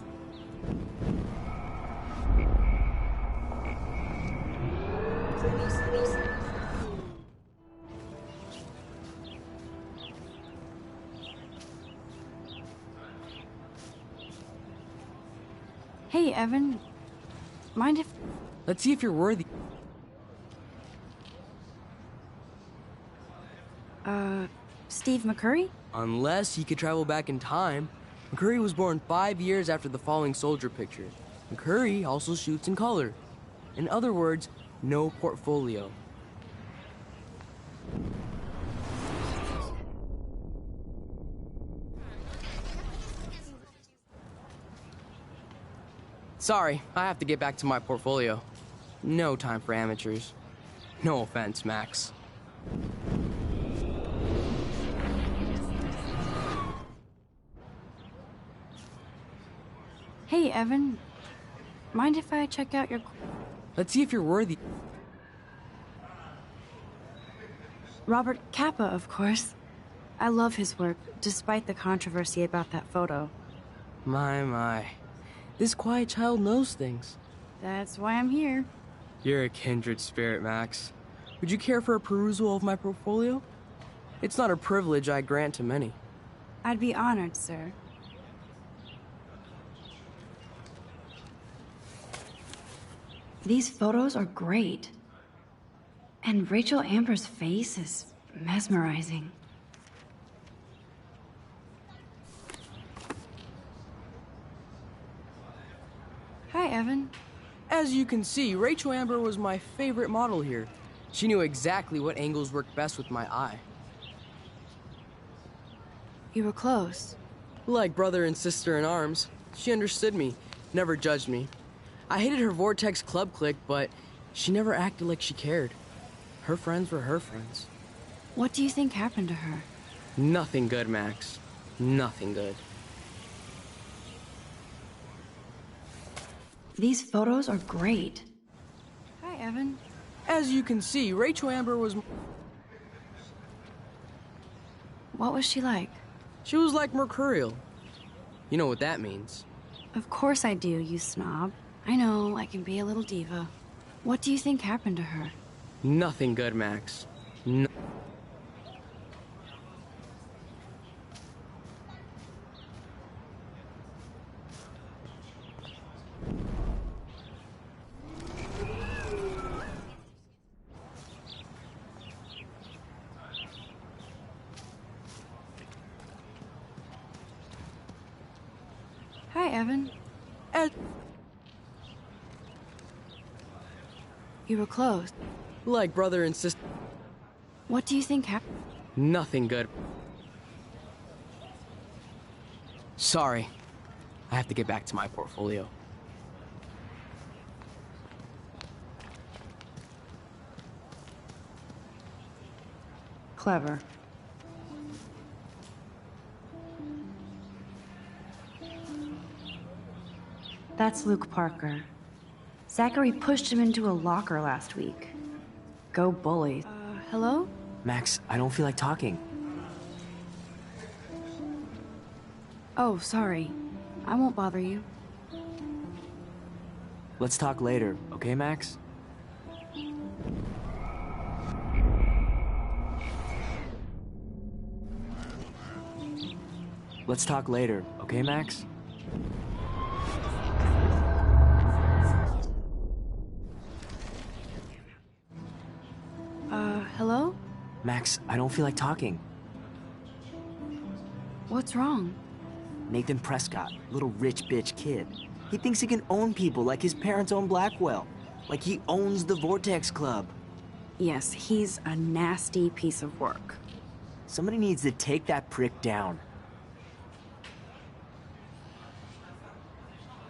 Hey, Evan. Mind if... Let's see if you're worthy. Steve McCurry? Unless he could travel back in time. McCurry was born 5 years after the falling soldier picture. McCurry also shoots in color. In other words, no portfolio. Sorry, I have to get back to my portfolio. No time for amateurs. No offense, Max. Hey, Evan. Mind if I check out your... Let's see if you're worthy. Robert Capa, of course. I love his work, despite the controversy about that photo. My. This quiet child knows things. That's why I'm here. You're a kindred spirit, Max. Would you care for a perusal of my portfolio? It's not a privilege I grant to many. I'd be honored, sir. These photos are great. And Rachel Amber's face is mesmerizing. Hi, Evan. As you can see, Rachel Amber was my favorite model here. She knew exactly what angles worked best with my eye. You were close. Like brother and sister in arms. She understood me, never judged me. I hated her Vortex Club clique, but she never acted like she cared. Her friends were her friends. What do you think happened to her? Nothing good, Max. Nothing good. These photos are great. Hi, Evan. As you can see, Rachel Amber was... What was she like? She was like mercurial. You know what that means. Of course I do, you snob. I know, I can be a little diva. What do you think happened to her? Nothing good, Max. No. Hi, Evan. You were close. Like brother and sister. What do you think happened? Nothing good. Sorry. I have to get back to my portfolio. Clever. That's Luke Parker. Zachary pushed him into a locker last week. Go bullies. Hello? Max, I don't feel like talking. Oh, sorry. I won't bother you. Let's talk later, okay, Max? Let's talk later, okay, Max? Hello? Max, I don't feel like talking. What's wrong? Nathan Prescott, little rich bitch kid. He thinks he can own people like his parents own Blackwell. Like he owns the Vortex Club. Yes, he's a nasty piece of work. Somebody needs to take that prick down.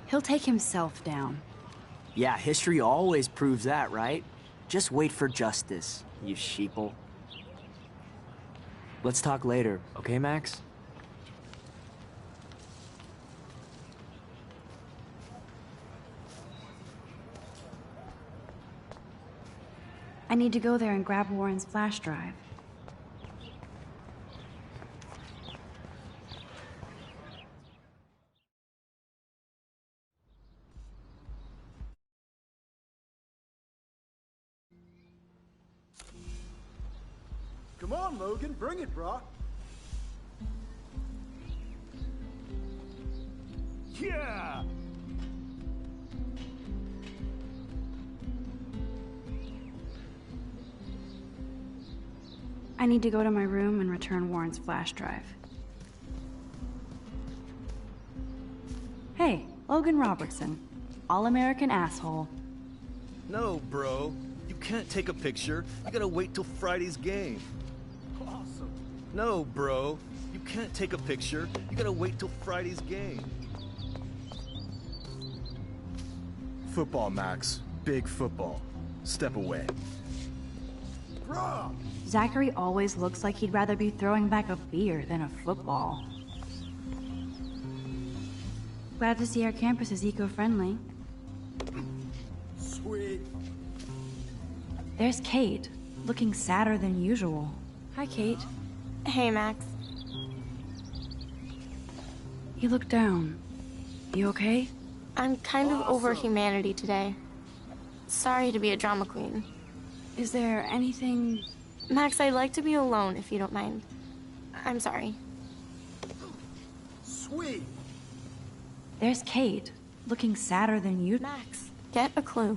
He'll take himself down. Yeah, history always proves that, right? Just wait for justice, you sheeple. Let's talk later, okay, Max? I need to go there and grab Warren's flash drive. Come on, Logan, bring it, brah. Yeah! I need to go to my room and return Warren's flash drive. Hey, Logan Robertson. All-American asshole. No, bro. You can't take a picture. You gotta wait till Friday's game. Awesome. No, bro. You can't take a picture. You gotta wait till Friday's game. Football, Max. Big football. Step away. Bruh! Zachary always looks like he'd rather be throwing back a beer than a football. Glad to see our campus is eco-friendly. Sweet. There's Kate, looking sadder than usual. Hi, Kate. Hey, Max. You look down. You okay? I'm kind of over humanity today. Sorry to be a drama queen. Is there anything... Max, I'd like to be alone if you don't mind. I'm sorry. Sweet. There's Kate, looking sadder than you. Max, get a clue.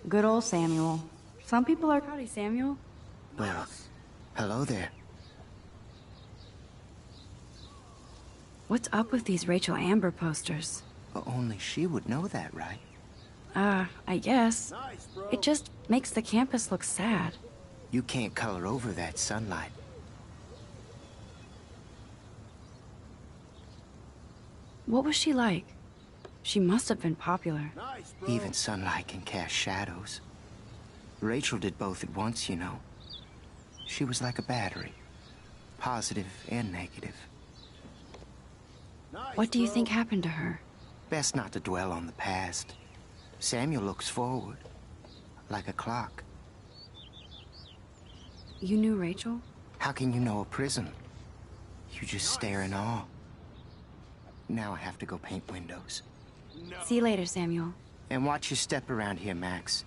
Good old Samuel. Some people are... Howdy, Samuel. Well, hello there. What's up with these Rachel Amber posters? Well, only she would know that, right? I guess. Nice, bro. It just makes the campus look sad. You can't color over that sunlight. What was she like? She must have been popular. Nice, bro. Even sunlight can cast shadows. Rachel did both at once, you know. She was like a battery. Positive and negative. Nice, What do you bro. think happened to her? Best not to dwell on the past. Samuel looks forward, like a clock. You knew Rachel? How can you know a prism? You just stare in awe. Now I have to go paint windows. See you later, Samuel. And watch your step around here, Max.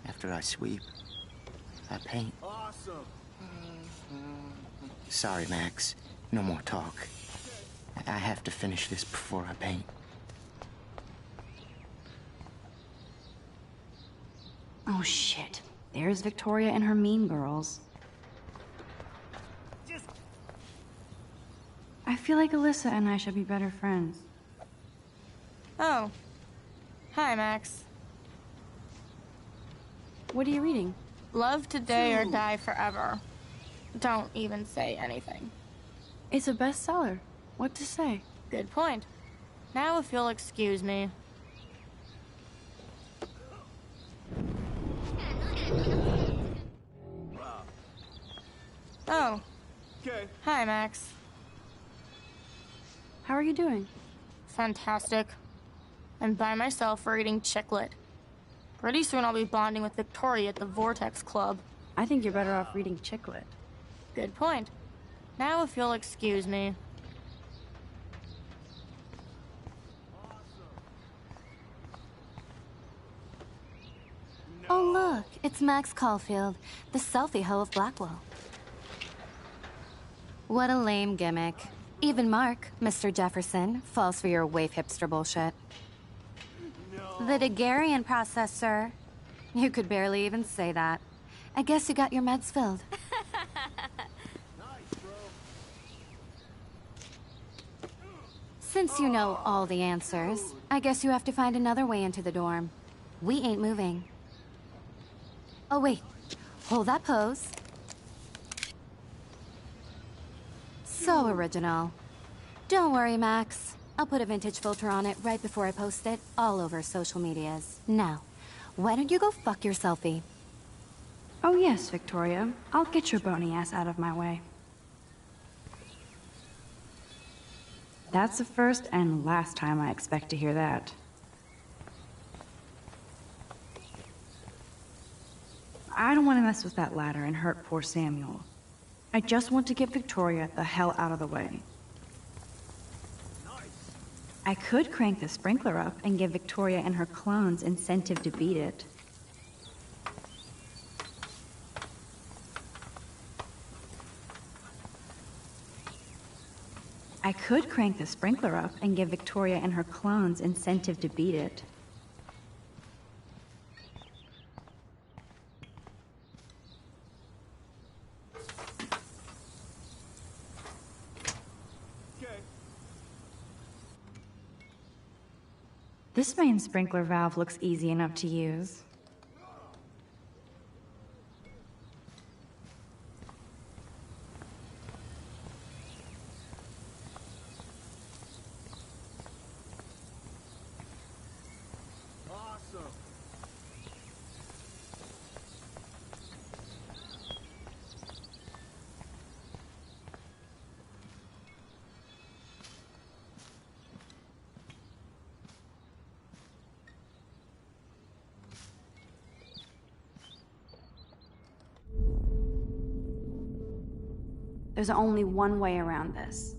After I sweep, I paint. Awesome. Sorry, Max. No more talk. I have to finish this before I paint. Oh, shit. There's Victoria and her mean girls. I feel like Alyssa and I should be better friends. Oh. Hi, Max. What are you reading? Love today or die forever. Don't even say anything. It's a bestseller. What to say? Good point. Now if you'll excuse me. Oh. Okay. Hi, Max. How are you doing? Fantastic. I'm by myself reading Chicklet. Pretty soon I'll be bonding with Victoria at the Vortex Club. I think you're better off reading Chicklet. Good point. Now if you'll excuse me. Oh, look, it's Max Caulfield, the selfie hoe of Blackwell. What a lame gimmick. Even Mark, Mr. Jefferson, falls for your wave hipster bullshit. The Daguerrean process, sir. You could barely even say that. I guess you got your meds filled. Since you know all the answers, I guess you have to find another way into the dorm. We ain't moving. Oh, wait. Hold that pose. So original. Don't worry, Max. I'll put a vintage filter on it right before I post it all over social medias. Now, why don't you go fuck your selfie? Oh yes, Victoria. I'll get your bony ass out of my way. That's the first and last time I expect to hear that. I don't want to mess with that ladder and hurt poor Samuel. I just want to get Victoria the hell out of the way. I could crank the sprinkler up and give Victoria and her clones incentive to beat it. I could crank the sprinkler up and give Victoria and her clones incentive to beat it. This main sprinkler valve looks easy enough to use. There's only one way around this.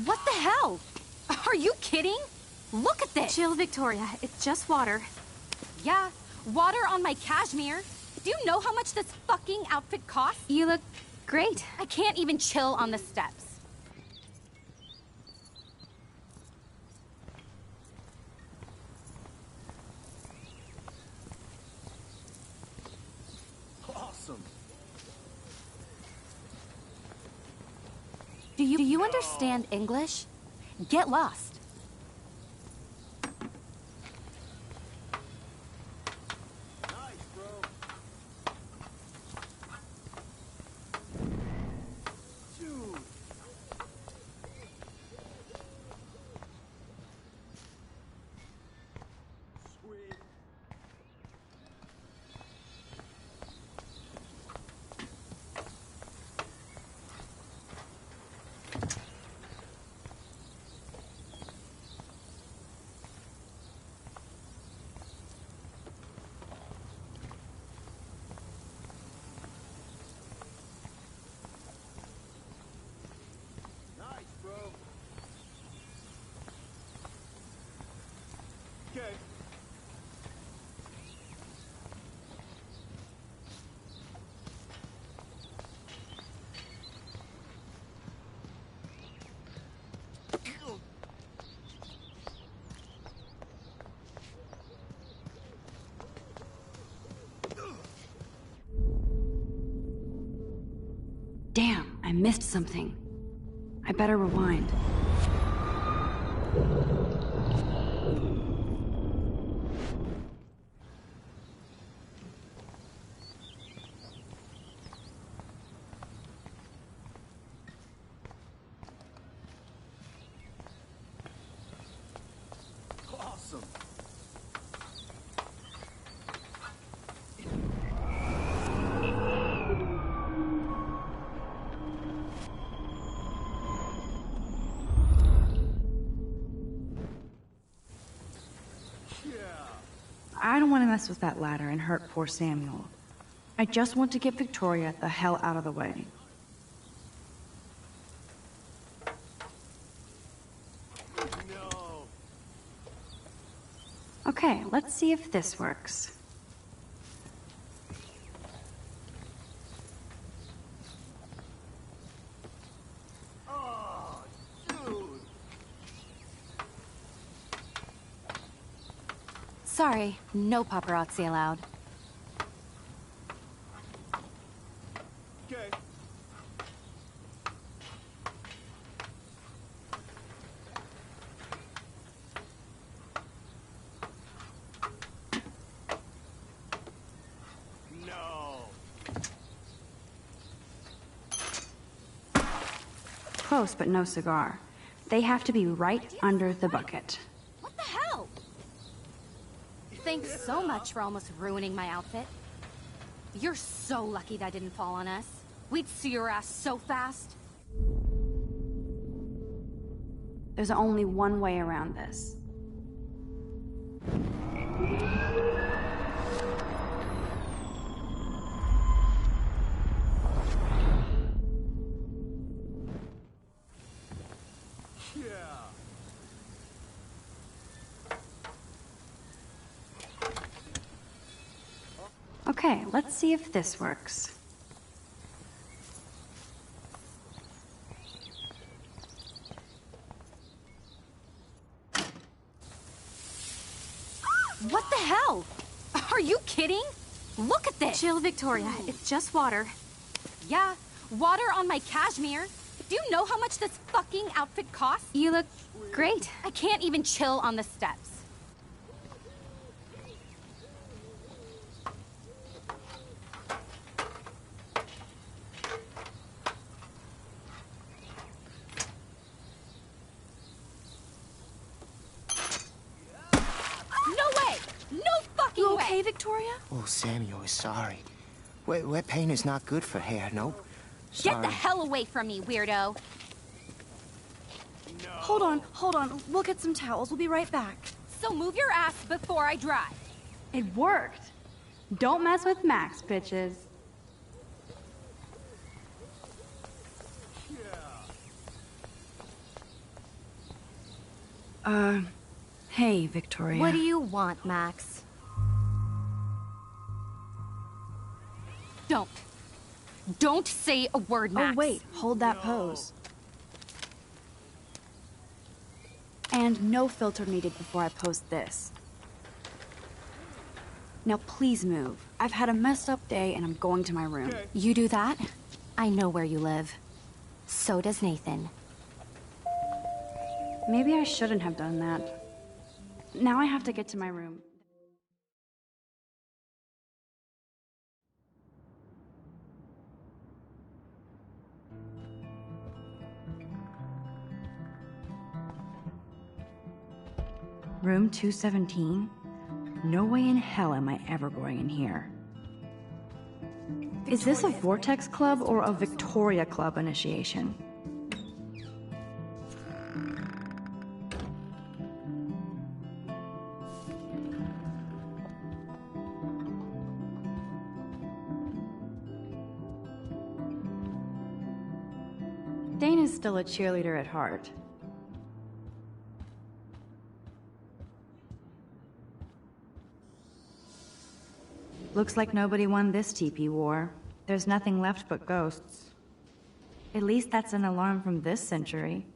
What the hell? Are you kidding? Look at this! Chill, Victoria. It's just water. Yeah, water on my cashmere. Do you know how much this fucking outfit costs? You look great. I can't even chill on the steps. Awesome. Do you understand English? Get lost. Okay. Damn, I missed something. I better rewind. Awesome. I don't want to mess with that ladder and hurt poor Samuel. I just want to get Victoria the hell out of the way. No. Okay, let's see if this works. Oh, dude. Sorry, no paparazzi allowed. Okay. No. Close, but no cigar. They have to be right under the bucket. What the hell? Thanks so much for almost ruining my outfit. You're so lucky that didn't fall on us. We'd see your ass so fast. There's only one way around this. Yeah. Okay, let's see if this works. What the hell? Are you kidding? Look at this. Chill, Victoria. It's just water. Yeah, water on my cashmere. Do you know how much this fucking outfit costs? You look great. I can't even chill on the steps. No way! No fucking You way! okay, Victoria? Oh, Samuel is sorry. Wet paint is not good for hair, nope. Get the hell away from me, weirdo! Hold on. We'll get some towels. We'll be right back. So move your ass before I drive. It worked. Don't mess with Max, bitches. Hey, Victoria. What do you want, Max? Don't say a word, Max. Oh, wait. Hold that pose. And no filter needed before I post this. Now please move. I've had a messed up day and I'm going to my room. You do that? I know where you live. So does Nathan. Maybe I shouldn't have done that. Now I have to get to my room. Room 217? No way in hell am I ever going in here. Is this a Vortex Club or a Victoria Club initiation? Dana's still a cheerleader at heart. Looks like nobody won this TP war. There's nothing left but ghosts. At least that's an alarm from this century.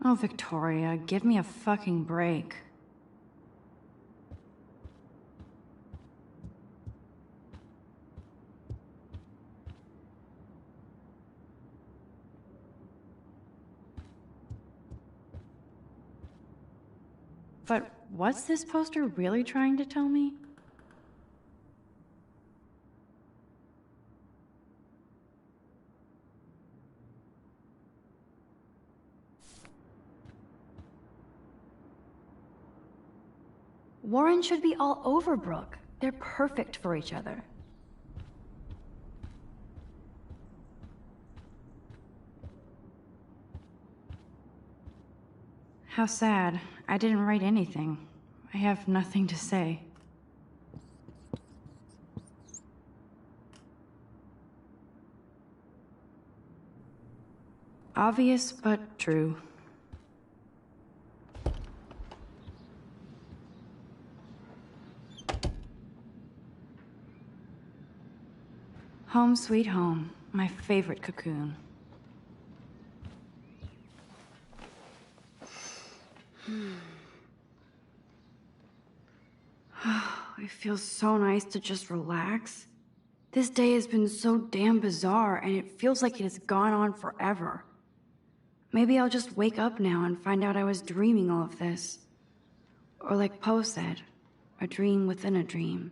Oh, Victoria, give me a fucking break. But what's this poster really trying to tell me? Warren should be all over Brooke. They're perfect for each other. How sad. I didn't write anything. I have nothing to say. Obvious, but true. Home sweet home, my favorite cocoon. It feels so nice to just relax. This day has been so damn bizarre, and it feels like it has gone on forever. Maybe I'll just wake up now and find out I was dreaming all of this. Or like Poe said, a dream within a dream.